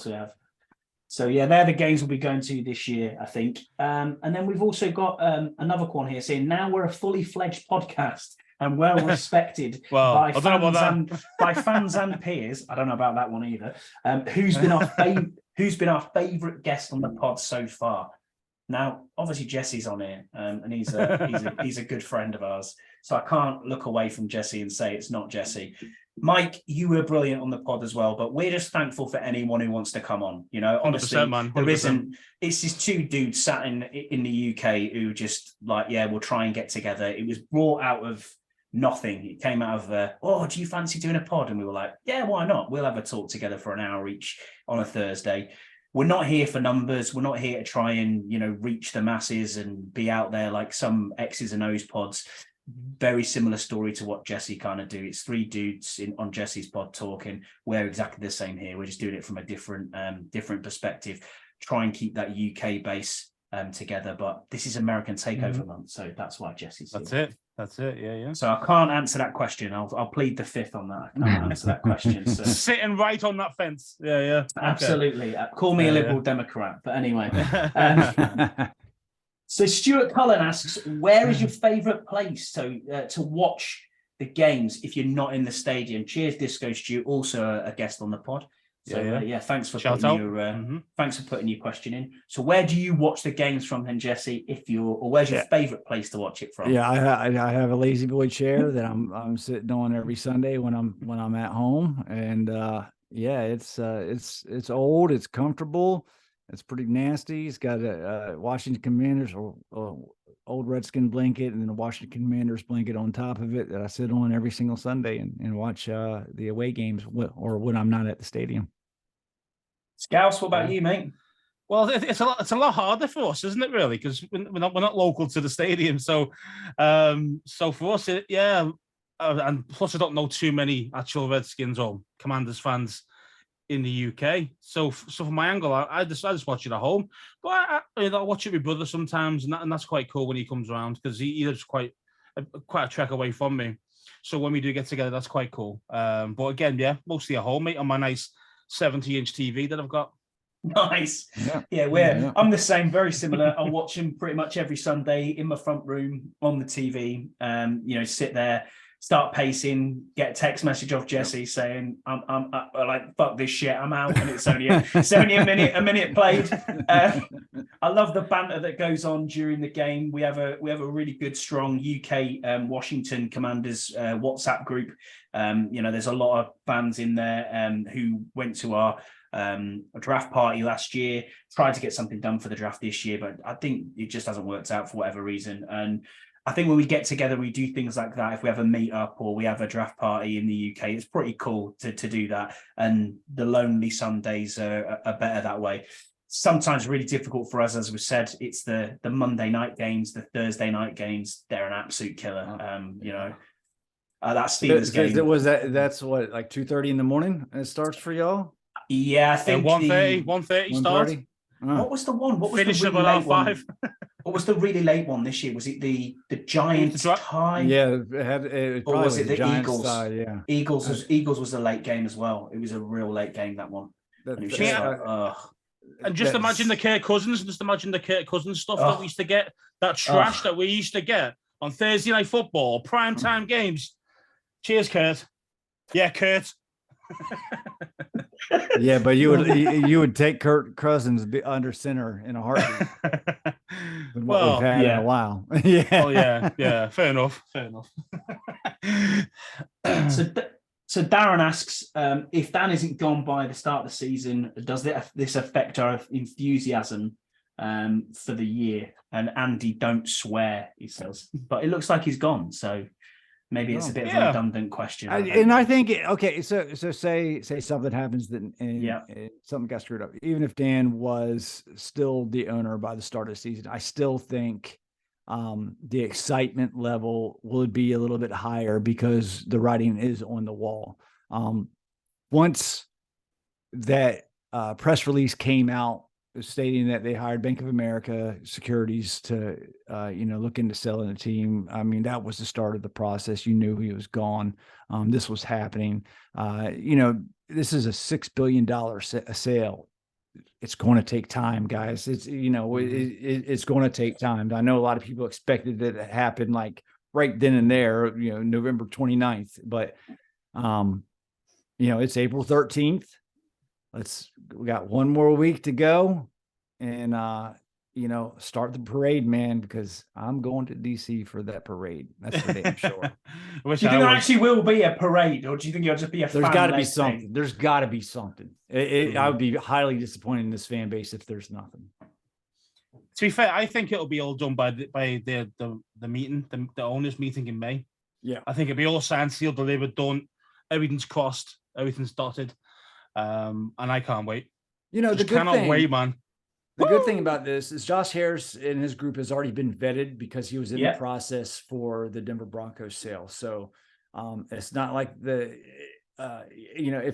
we have. So yeah, they're the games we'll be going to this year, I think. And then we've also got another one here saying now we're a fully fledged podcast and well respected by fans and peers. I don't know about that one either. Who's been our favorite guest on the pod so far? Now, obviously, Jesse's on here, and he's a good friend of ours. So I can't look away from Jesse and say it's not Jesse. Mike, you were brilliant on the pod as well, but we're just thankful for anyone who wants to come on. Honestly, man, there isn't. It's just 2 dudes sat in the UK who just we'll try and get together. It was brought out of nothing. It came out of do you fancy doing a pod? And we were like, yeah, why not? We'll have a talk together for an hour each on a Thursday. We're not here for numbers. We're not here to try and, reach the masses and be out there like some X's and O's pods. Very similar story to what Jesse kind of do. It's 3 dudes on Jesse's pod talking. We're exactly the same here. We're just doing it from a different perspective. Try and keep that UK base together. But this is American Takeover month, so that's why Jesse's here. That's it. Yeah. So I can't answer that question. I'll plead the 5th on that. I can't answer that question. So. Sitting right on that fence. Yeah. Absolutely. Okay. Call me a liberal Democrat. But anyway. So Stuart Cullen asks, where is your favourite place to watch the games if you're not in the stadium? Cheers, Disco Stu, also a guest on the pod. So thanks for putting your question in. So where do you watch the games from then, Jesse? Where's your favorite place to watch it from? Yeah, I have a lazy boy chair that I'm sitting on every Sunday when I'm at home, and it's old, it's comfortable, it's pretty nasty. It's got a Washington Commanders or old Redskin blanket and then a Washington Commanders blanket on top of it that I sit on every single Sunday and watch the away games or when I'm not at the stadium. Scouse, what about you, mate? Well, it's a lot harder for us, isn't it? Really, because we're not local to the stadium. So for us, and plus I don't know too many actual Redskins or Commanders fans in the UK. So from my angle, I just watch it at home. But I watch it with brother sometimes, and that's quite cool when he comes around because he lives quite a trek away from me. So when we do get together, that's quite cool. But again, mostly at home, mate, on my nice 70-inch TV that I've got. Nice. Yeah, I'm the same, very similar. I watch them pretty much every Sunday in my front room on the TV. Sit there, start pacing, get a text message off Jesse saying, I'm like, fuck this shit, I'm out. And it's only a minute played. I love the banter that goes on during the game. We have a really good, strong UK Washington Commanders WhatsApp group. There's a lot of fans in there who went to our a draft party last year, tried to get something done for the draft this year, but I think it just hasn't worked out for whatever reason. And I think when we get together, we do things like that. If we have a meetup or we have a draft party in the UK, it's pretty cool to do that. And the lonely Sundays are better that way. Sometimes really difficult for us, as we said. It's the Monday night games, the Thursday night games. They're an absolute killer. That Steelers game. That's what, like 2:30 in the morning it starts for y'all? Yeah, I think 1:30 start. What was the one? What was Finish the really about late one? 5. What was the really late one this year? Was it the Giants tie? Yeah, or was it the Giants Eagles? tie, yeah, Eagles was a late game as well. It was a real late game, that one. And it was just and just imagine the Kirk Cousins. Just imagine the Kirk Cousins stuff that we used to get. That trash that we used to get on Thursday night football, primetime games. Cheers, Kurt. Yeah, Kurt. Yeah, but you would take Kirk Cousins under center in a heartbeat. Well, we've had in a while. Yeah. Oh yeah. Fair enough. So Darren asks, if Dan isn't gone by the start of the season, does this affect our enthusiasm for the year? And Andy, don't swear, he says, but it looks like he's gone. So maybe it's a bit of a redundant question. I think, so say something happens and something got screwed up. Even if Dan was still the owner by the start of the season, I still think the excitement level would be a little bit higher because the writing is on the wall. Once that press release came out stating that they hired Bank of America Securities to, look into selling the team. I mean, that was the start of the process. You knew he was gone. This was happening. This is a $6 billion sale. It's going to take time, guys. It's, it's going to take time. I know a lot of people expected it to happen like right then and there, November 29th, but, it's April 13th. We got one more week to go and, start the parade, man, because I'm going to DC for that parade. That's for damn sure. Do you think there actually will be a parade, or do you think it'll just be a There's got to be something. Thing? There's got to be something. I would be highly disappointed in this fan base if there's nothing. To be fair, I think it'll be all done by the meeting, the owners' meeting in May. Yeah. I think it'll be all signed, sealed, delivered, done. Everything's crossed. Everything's dotted. And I can't wait. Wait, man. The good thing about this is Josh Harris and his group has already been vetted because he was in the process for the Denver Broncos sale. So it's not like if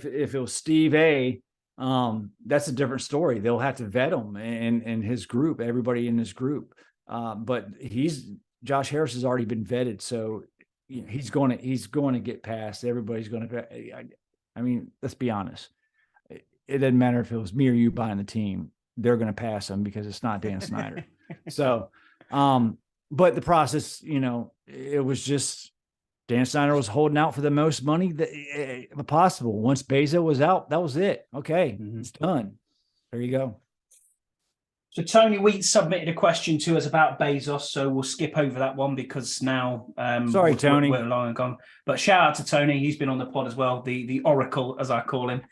it was Steve A, that's a different story. They'll have to vet him and his group, everybody in his group. But Josh Harris has already been vetted. So he's going to get past. Everybody's going to. I mean, let's be honest. It doesn't matter if it was me or you buying the team. They're going to pass them because it's not Dan Snyder. So, but the process, it was just Dan Snyder was holding out for the most money that possible. Once Bezos was out, that was it. Okay, It's done. There you go. So Tony Wheat submitted a question to us about Bezos, so we'll skip over that one because now sorry, Tony, we're long and gone. But shout out to Tony, he's been on the pod as well, the Oracle as I call him.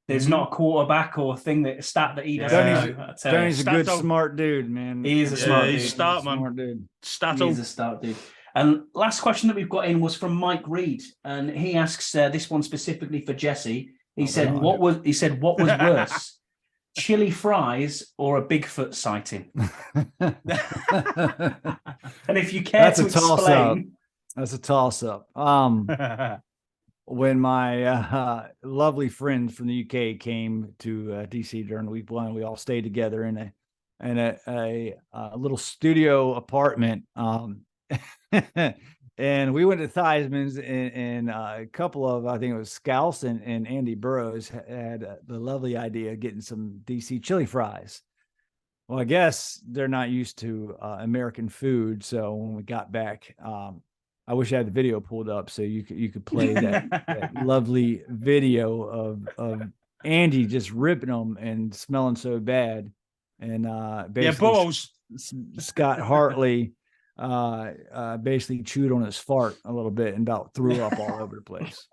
There's not a quarterback or stat that he doesn't know. Tony's a good, smart dude, man. He is a smart dude. Smart dude. He is a start dude. And last question that we've got in was from Mike Reed, and he asks this one specifically for Jesse. He said, "What was worse, chili fries or a Bigfoot sighting?" And if you care to explain, that's a toss up. When my lovely friend from the UK came to DC during week one, we all stayed together in a little studio apartment. And we went to Theismann's, and a couple of, I think it was Scouse and Andy Burroughs had the lovely idea of getting some DC chili fries. Well, I guess they're not used to American food. So when we got back, I wish I had the video pulled up so you could play that lovely video of Andy just ripping them and smelling so bad. And basically Burroughs. Scott Hartley basically chewed on his fart a little bit and about threw up all over the place.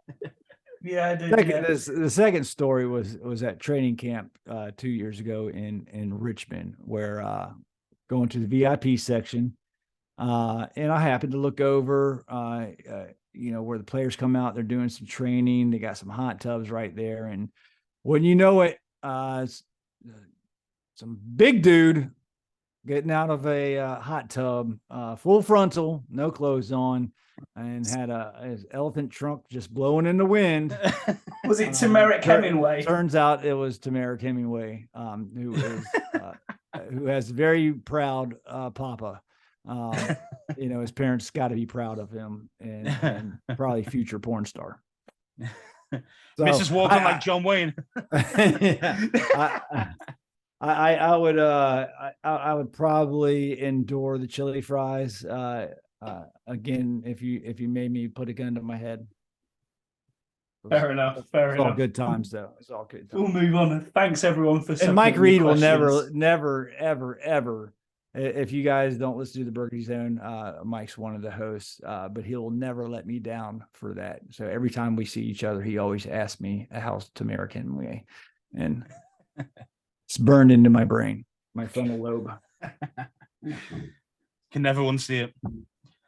Yeah, I did. The second story was at training camp 2 years ago in Richmond, where going to the VIP section, and I happened to look over, where the players come out. They're doing some training. They got some hot tubs right there, and when you know it, some big dude getting out of a hot tub, full frontal, no clothes on, and had his elephant trunk just blowing in the wind. Was it Tamarick Hemingway? Turns out it was Tamarick Hemingway, who has very proud papa. His parents got to be proud of him, and probably future porn star. So, Mrs. Walking like John Wayne. Yeah, I would probably endure the chili fries again if you made me put a gun to my head. Fair enough. Fair enough. All good times though. It's all good times. We'll move on. Thanks everyone for. And Mike Reed will never, ever. If you guys don't listen to the Burgundy Zone, Mike's one of the hosts, but he'll never let me down for that. So every time we see each other, he always asks me, "How's Tamarick Hemingway?" And it's burned into my brain, my frontal lobe. Can never unsee it.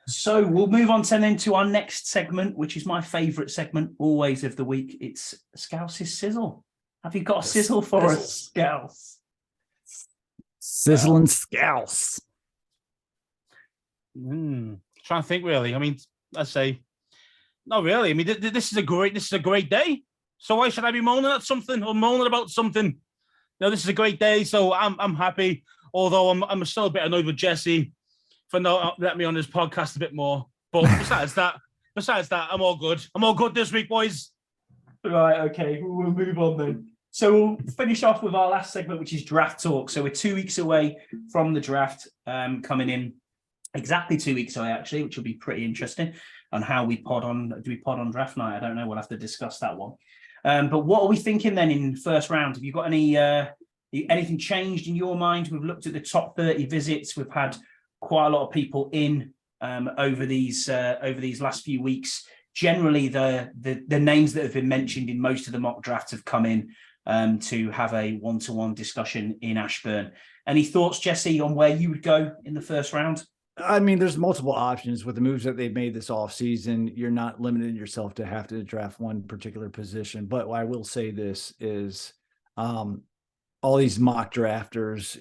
So we'll move on then to our next segment, which is my favourite segment always of the week. It's Scouse's Sizzle. Have you got a sizzle for us, Scouse? Sizzling Scouse. Trying to think, really. I mean, I say, not really. I mean, this is a great day. So why should I be moaning at something or moaning about something? No, this is a great day, so I'm happy. Although I'm still a bit annoyed with Jesse for not letting me on his podcast a bit more. But besides that, I'm all good. I'm all good this week, boys. Right, okay, we'll move on then. So we'll finish off with our last segment, which is draft talk. So we're 2 weeks away from the draft coming in, exactly 2 weeks away, actually, which will be pretty interesting on how we pod on. Do we pod on draft night? I don't know. We'll have to discuss that one. But what are we thinking then in first round? Have you got anything changed in your mind? We've looked at the top 30 visits. We've had quite a lot of people in over these last few weeks. Generally, the names that have been mentioned in most of the mock drafts have come in to have a one-to-one discussion in Ashburn. Any thoughts, Jesse, on where you would go in the first round? I mean, there's multiple options with the moves that they've made this offseason. You're not limiting yourself to have to draft one particular position. But I will say this is all these mock drafters,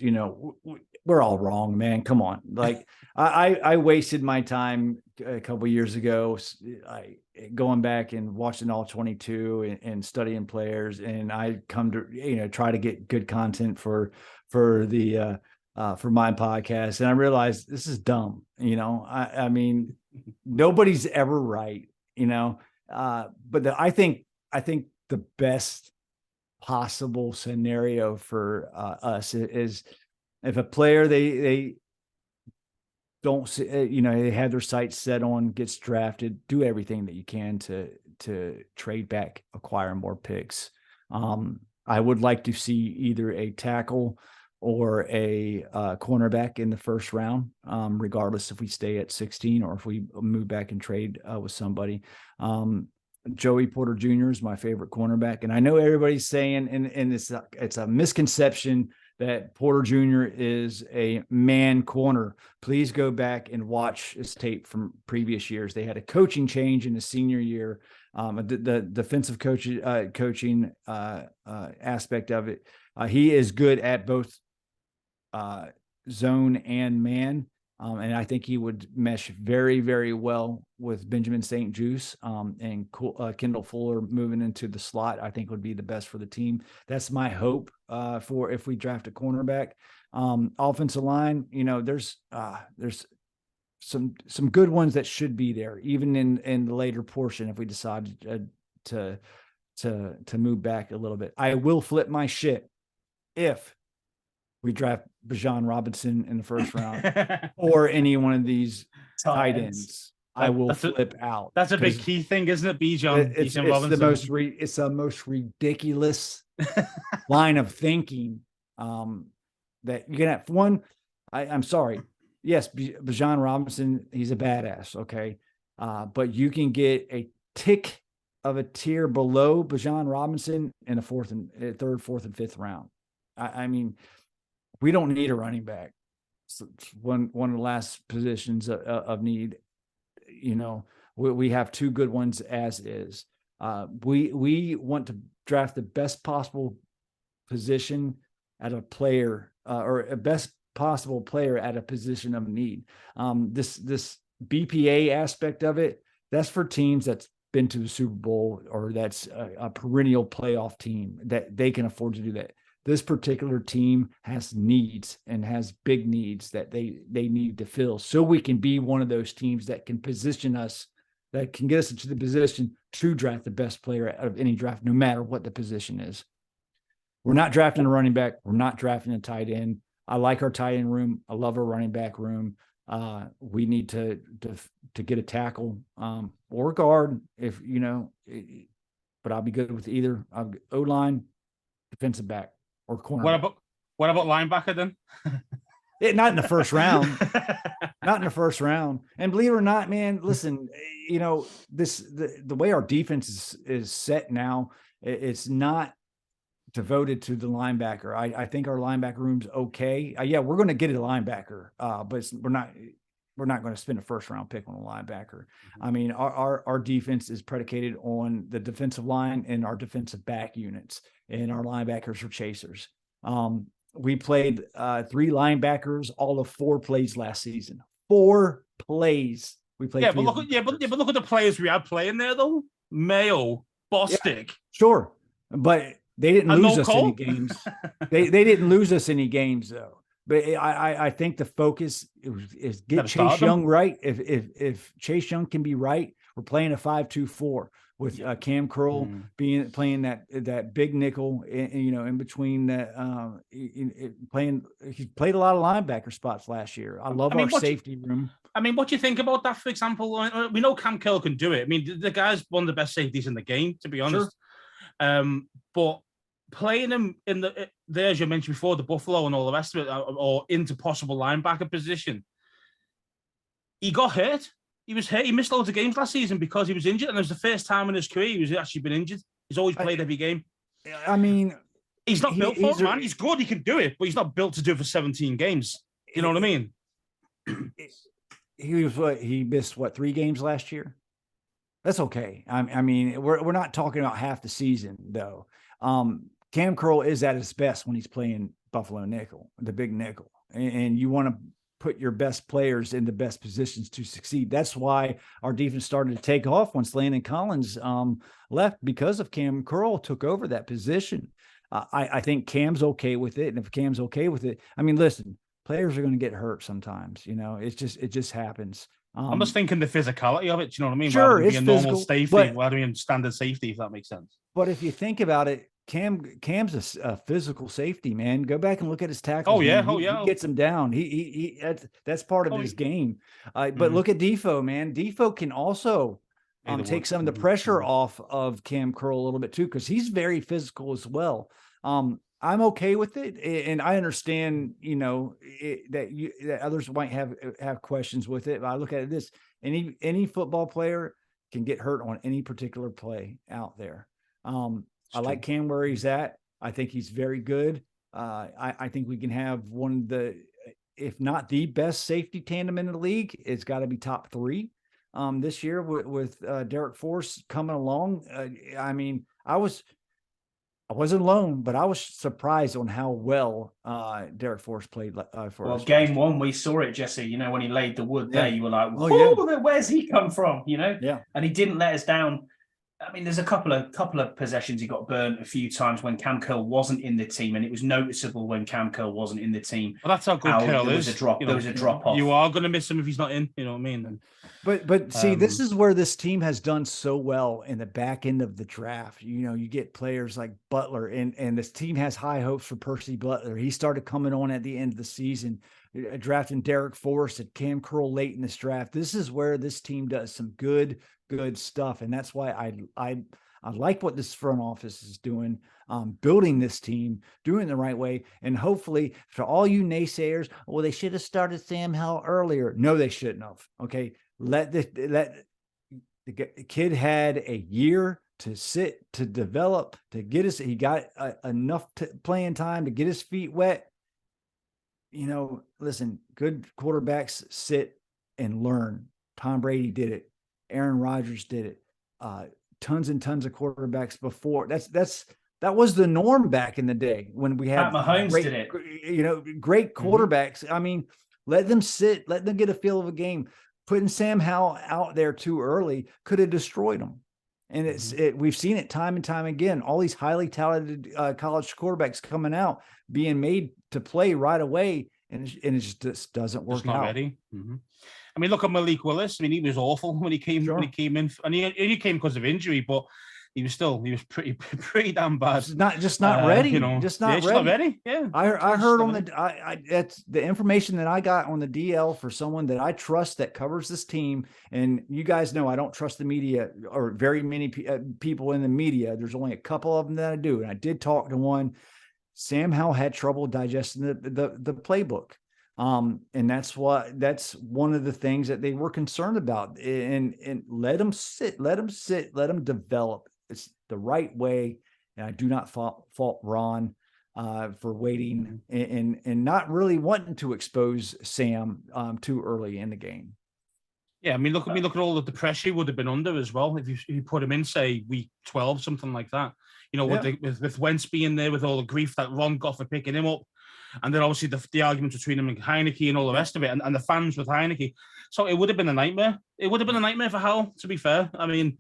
we're all wrong, man. Come on. Like I wasted my time a couple of years ago, going back and watching all 22 and studying players. And I come to, try to get good content for my podcast. And I realized this is dumb. I mean, nobody's ever right, but I think the best possible scenario for us is if a player they don't see, they have their sights set on, gets drafted, do everything that you can to trade back, acquire more picks. I would like to see either a tackle or a cornerback in the first round, regardless if we stay at 16 or if we move back and trade with somebody. Joey Porter Jr. is my favorite cornerback. And I know everybody's saying, and it's a misconception that Porter Jr. is a man corner. Please go back and watch his tape from previous years. They had a coaching change in the senior year. The defensive coaching aspect of it. He is good at both zone and man. And I think he would mesh very, very well with Benjamin St. Juice and Kendall Fuller moving into the slot. I think would be the best for the team. That's my hope for if we draft a cornerback. Offensive line, there's some good ones that should be there, even in the later portion if we decide to move back a little bit. I will flip my shit if we draft Bijan Robinson in the first round or any one of these tight ends. I will flip out. That's a big key thing, isn't it, Bijan? It's Robinson. It's the most ridiculous line of thinking that you can have. One, I'm sorry. Yes, Bijan Robinson, he's a badass, okay? But you can get a tick of a tier below Bijan Robinson in a third, fourth, and fifth round. I mean, we don't need a running back. It's one of the last positions of need. You know, we have two good ones as is. We want to draft the best possible position at a player or a best possible player at a position of need. This BPA aspect of it, that's for teams that's been to the Super Bowl or that's a perennial playoff team that they can afford to do that. This particular team has needs and has big needs that they need to fill. So we can be one of those teams that can position us, that can get us into the position to draft the best player out of any draft, no matter what the position is. We're not drafting a running back. We're not drafting a tight end. I like our tight end room. I love our running back room. We need to get a tackle or guard if, you know, but I'll be good with either O-line, defensive back, or corner. What about linebacker then? Not in the first round. Not in the first round. And believe it or not, man, listen, you know, the way our defense is set now, it's not devoted to the linebacker. I think our linebacker room's okay. Yeah, we're going to get a linebacker, but we're not going to spend a first round pick on a linebacker. Mm-hmm. I mean, our defense is predicated on the defensive line and our defensive back units, and our linebackers are chasers. We played 3 linebackers all of 4 plays last season. 4 plays. We played. But look at the players we had playing there though. Mayo, Bostic. Yeah, sure, but they didn't lose us any games. They didn't lose us any games though. But I think the focus is get Chase Young right. If Chase Young can be right, we're playing a 5-2-4 with Cam Curl playing that big nickel, in between that. He played a lot of linebacker spots last year. I love our safety room. I mean, what do you think about that? For example, we know Cam Curl can do it. I mean, the guy's one of the best safeties in the game, to be honest. Sure. But playing him there, as you mentioned before, the Buffalo and all the rest of it, or into possible linebacker position, he got hurt. He was hurt. He missed loads of games last season because he was injured, and it was the first time in his career he's actually been injured. He's always played every game. I mean, he's not built for it, man. He's good. He can do it, but he's not built to do it for 17 games. You know what I mean? He missed 3 games last year? That's okay. I mean, we're not talking about half the season though. Cam Curl is at his best when he's playing Buffalo nickel, the big nickel, and you want to put your best players in the best positions to succeed. That's why our defense started to take off once Landon Collins left, because of Cam Curl took over that position. I think Cam's okay with it, and if Cam's okay with it, I mean, listen, players are going to get hurt sometimes. You know, it just happens. I'm just thinking the physicality of it. You know what I mean? Sure, rather it's than physical, normal safety, rather than standard safety, if that makes sense. But if you think about it, Cam's a physical safety, man. Go back and look at his tackles. Oh yeah, he gets him down. That's part of his game. But look at Defoe, man. Defoe can also take some of the pressure off of Cam Curl a little bit too, because he's very physical as well. I'm okay with it, and I understand, that others might have questions with it. But I look at it this: any football player can get hurt on any particular play out there. I like Cam where he's at. I think he's very good. I think we can have one of the, if not the best safety tandem in the league. It's got to be top 3 this year with Derek Force coming along. I mean, I wasn't alone, but I was surprised on how well Derek Force played for us. Well, game 1, we saw it, Jesse. When he laid the wood there, you were like, where's he come from? Yeah. And he didn't let us down. I mean, there's a couple of possessions he got burnt a few times when Cam Curl wasn't in the team, and it was noticeable when Cam Curl wasn't in the team. Well, that's how good Curl there is. Was a drop, there was a drop off. You are going to miss him if he's not in. You know what I mean? But see, this is where this team has done so well in the back end of the draft. You know, you get players like Butler, and this team has high hopes for Percy Butler. He started coming on at the end of the season, drafting Derek Forrest and Cam Curl late in this draft. This is where this team does some good stuff, and that's why I like what this front office is doing, building this team, doing it the right way. And hopefully for all you naysayers, well, they should have started Sam Howell earlier. No, they shouldn't have. Okay. Let the kid had a year to sit, to develop, to get his, he got enough playing time to get his feet wet. You know, listen, good quarterbacks sit and learn. Tom Brady did it. Aaron Rodgers did it. Tons and tons of quarterbacks before. That was the norm back in the day when we had Pat Mahomes did it. You know, great quarterbacks. I mean, let them sit, let them get a feel of a game. Putting Sam Howell out there too early could have destroyed him. And we've seen it time and time again. All these highly talented college quarterbacks coming out, being made to play right away, and it just doesn't work not out. Ready. I mean, look at Malik Willis. I mean, he was awful when he came in, and he came because of injury, but he was pretty damn bad. Just not ready. You know, just not ready. Yeah, I heard on that's the information that I got on the DL for someone that I trust that covers this team. And you guys know I don't trust the media or very many people in the media. There's only a couple of them that I do, and I did talk to one. Sam Howell had trouble digesting the playbook. And that's one of the things that they were concerned about, and let them sit, let them develop. It's the right way. And I do not fault Ron for waiting and not really wanting to expose Sam too early in the game. Yeah, I mean, look at all of the pressure he would have been under as well if you put him in, say, week 12, something like that. You know, with Wentz being there, with all the grief that Ron got for picking him up. And then obviously the argument between him and Heineke and all the rest of it, and the fans with Heineke. So it would have been a nightmare. It would have been a nightmare for Howell, to be fair. I mean,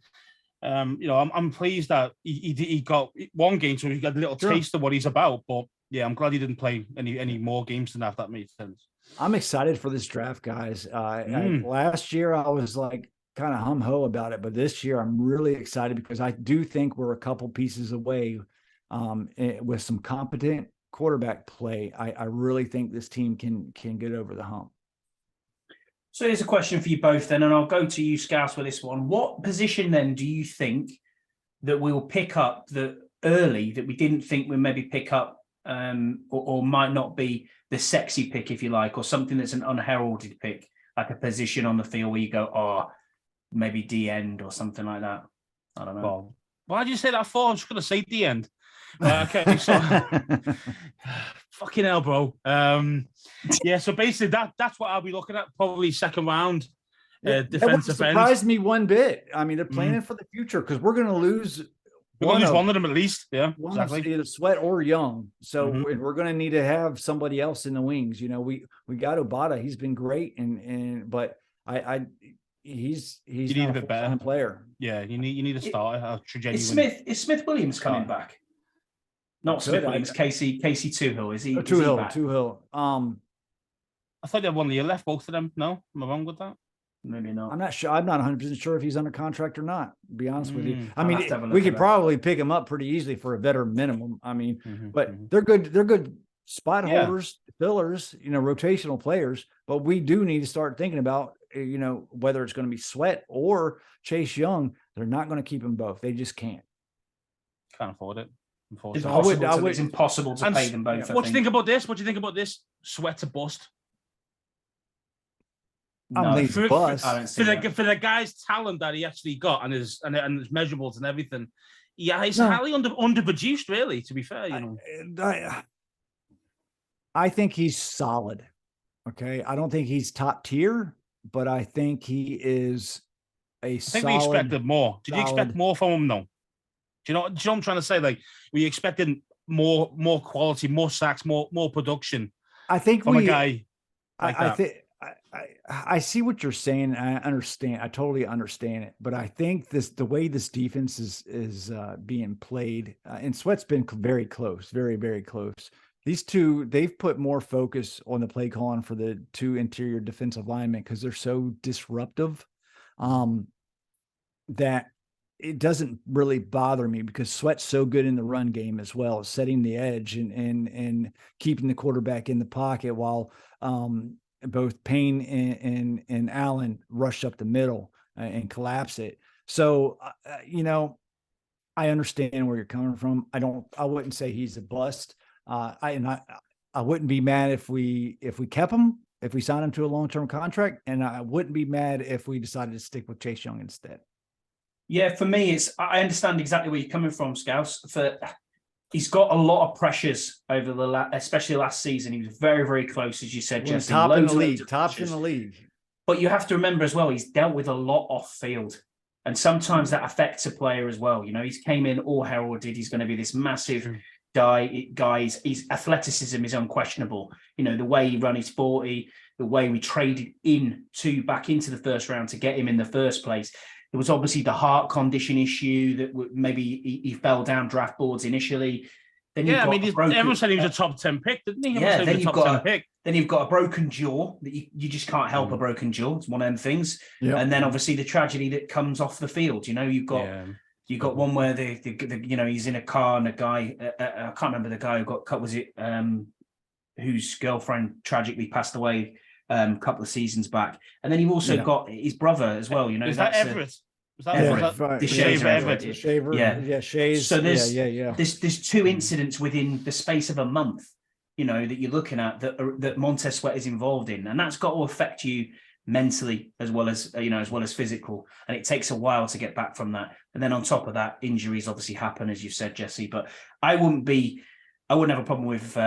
you know, I'm pleased that he got one game, so he got a little taste of what he's about. But yeah, I'm glad he didn't play any more games than that. If that makes sense. I'm excited for this draft, guys. Last year I was like kind of hum-ho about it, but this year I'm really excited because I do think we're a couple pieces away with some competent quarterback play. I really think this team can get over the hump. So here's a question for you both then, and I'll go to you, Scouse, for this one. What position then do you think that we'll pick up early that we didn't think we'd maybe pick up, or might not be the sexy pick, if you like, or something that's an unheralded pick, like a position on the field where you go, oh, maybe D end or something like that? I don't know. Well, why did you say that for? I'm just going to say D end. Okay, so fucking hell, bro. Yeah, so basically that's what I'll be looking at, probably second round. Defensive end. Surprised me one bit. I mean, they're planning for the future because we're going to lose. We're going to lose one of them at least. Yeah, exactly. Either Sweat or Young. So we're going to need to have somebody else in the wings. You know, we got Obata. He's been great, but he's you need a bit better player. Yeah, you need a starter. Is Smith Williams coming back? Not Smith Williams, Casey Toohill. Is he? Toohill. I thought they had 1 year left, both of them. No, am I wrong with that? Maybe not. I'm not sure. I'm not 100% sure if he's under contract or not, to be honest with you. I mean, we could probably pick him up pretty easily for a veteran minimum. I mean, but they're good spot holders, fillers, you know, rotational players. But we do need to start thinking about, you know, whether it's going to be Sweat or Chase Young. They're not going to keep them both. They just can't. Can't afford it. It's impossible to pay them both. What do you think about this? What do you think about this? Sweat to bust. I don't think it's a bust. For the guy's talent that he actually got and his measurables and everything, yeah, he's highly underproduced, really. To be fair, you know, I think he's solid. Okay, I don't think he's top tier, but I think he is a. I think we expected more. Did you expect more from him? No. Do you know what I'm trying to say? Like, we expected more quality, more sacks, more production. I think from a guy like I see what you're saying. I understand. I totally understand it. But I think the way this defense is being played, and Sweat's been very close, very, very close. These two, they've put more focus on the play calling for the two interior defensive linemen because they're so disruptive, that it doesn't really bother me because Sweat's so good in the run game as well, setting the edge and keeping the quarterback in the pocket while both Payne and Allen rush up the middle and collapse it. So, I understand where you're coming from. I wouldn't say he's a bust. I wouldn't be mad if we kept him, if we signed him to a long-term contract, and I wouldn't be mad if we decided to stick with Chase Young instead. Yeah, for me, I understand exactly where you're coming from, Scouse. He's got a lot of pressures over especially last season. He was very, very close, as you said, Jesse. Top in the league. But you have to remember as well, he's dealt with a lot off field. And sometimes that affects a player as well. He's came in all heralded. He's going to be this massive guy. His athleticism is unquestionable. The way he ran his 40, the way we traded back into the first round to get him in the first place. There was obviously the heart condition issue that maybe he fell down draft boards initially. Then everyone said he was a top 10 pick, didn't he? Then you've got a broken jaw that you just can't help a broken jaw. It's one of them things. Yep. And then obviously the tragedy that comes off the field. You've got one where he's in a car and a guy I can't remember the guy who got cut. Was it whose girlfriend tragically passed away a couple of seasons back, and then you've also got his brother as well. Is that Everett? Everett? Shaver. Yeah, Shays. So there's two incidents within the space of a month, that you're looking at that Montez Sweat is involved in, and that's got to affect you mentally as well as physical, and it takes a while to get back from that. And then on top of that, injuries obviously happen, as you said, Jesse. But I wouldn't have a problem with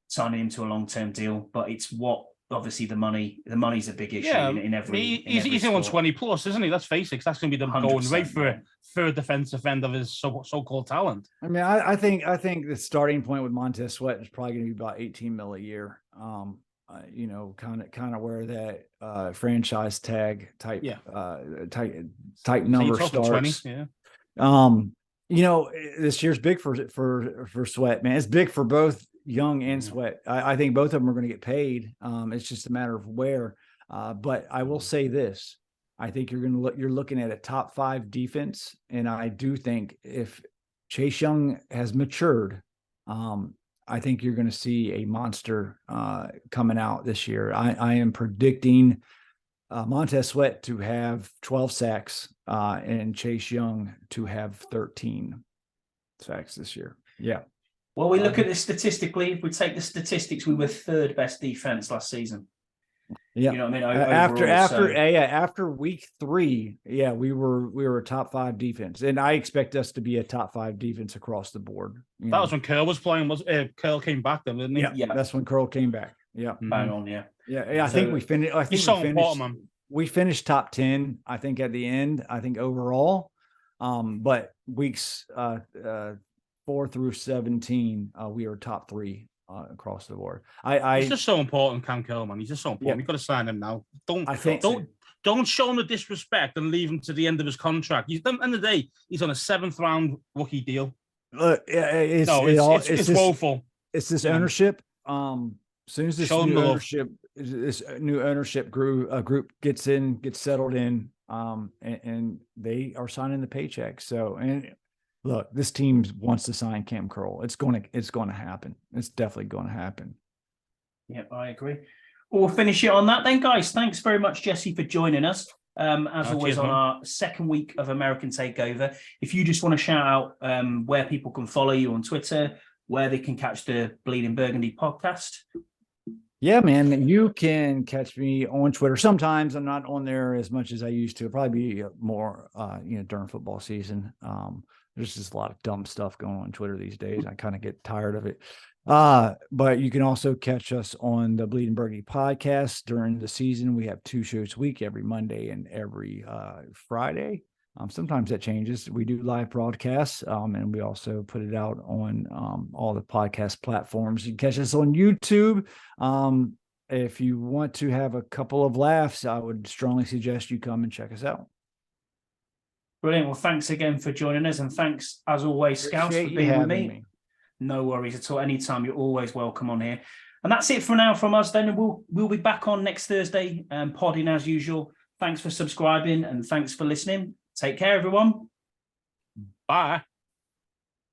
signing him to a long-term deal, but it's what. Obviously, the money's a big issue in every. He's in 120 plus, isn't he? Let's face it. That's going to be the going rate for a defensive end of his so-called talent. I mean, I think the starting point with Montez Sweat is probably going to be about 18 mil a year. Kind of where that franchise tag type number starts. 20, yeah. This year's big for Sweat, man. It's big for both Young and Sweat. I think both of them are going to get paid. It's just a matter of where. But I will say this: I think you're looking at a top 5 defense, and I do think if Chase Young has matured, I think you're going to see a monster coming out this year. I am predicting Montez Sweat to have 12 sacks and Chase Young to have 13 sacks this year. Yeah. Well, we look at this statistically. If we take the statistics, we were third best defense last season. Yeah, you know what I mean. After week 3, we were a top 5 defense, and I expect us to be a top 5 defense across the board. That was when Curl was playing. Curl came back then, didn't he? Yeah, that's when Curl came back. Yeah, bang on. Yeah. I think we finished. We finished top 10. I think at the end. I think overall, but weeks 4 through 17, we are top 3 across the board. He's just so important, Cam Curl, man. He's just so important. We've got to sign him now. Don't show him the disrespect and leave him to the end of his contract. At the end of the day, he's on a 7th round rookie deal. Look, it's woeful. It's this ownership. As soon as this new ownership group gets settled in, and they are signing the paycheck. So look, this team wants to sign Cam Curl. It's going to happen. It's definitely going to happen. Yeah, I agree. Well, we'll finish it on that then, guys. Thanks very much, Jesse, for joining us. As always, on our second week of American Takeover. If you just want to shout out where people can follow you on Twitter, where they can catch the Bleeding Burgundy podcast. Yeah, man, you can catch me on Twitter. Sometimes I'm not on there as much as I used to. It'll probably be more, during football season. There's just a lot of dumb stuff going on Twitter these days. I kind of get tired of it. But you can also catch us on the Bleeding Burgundy podcast during the season. We have 2 shows a week, every Monday and every Friday. Sometimes that changes. We do live broadcasts, and we also put it out on all the podcast platforms. You can catch us on YouTube. if you want to have a couple of laughs, I would strongly suggest you come and check us out. Brilliant. Well, thanks again for joining us, and thanks as always, Scouse, for Appreciate you being with having me. No worries at all. Anytime, you're always welcome on here. And that's it for now from us. Then we'll be back on next Thursday, podding as usual. Thanks for subscribing and thanks for listening. Take care, everyone. Bye.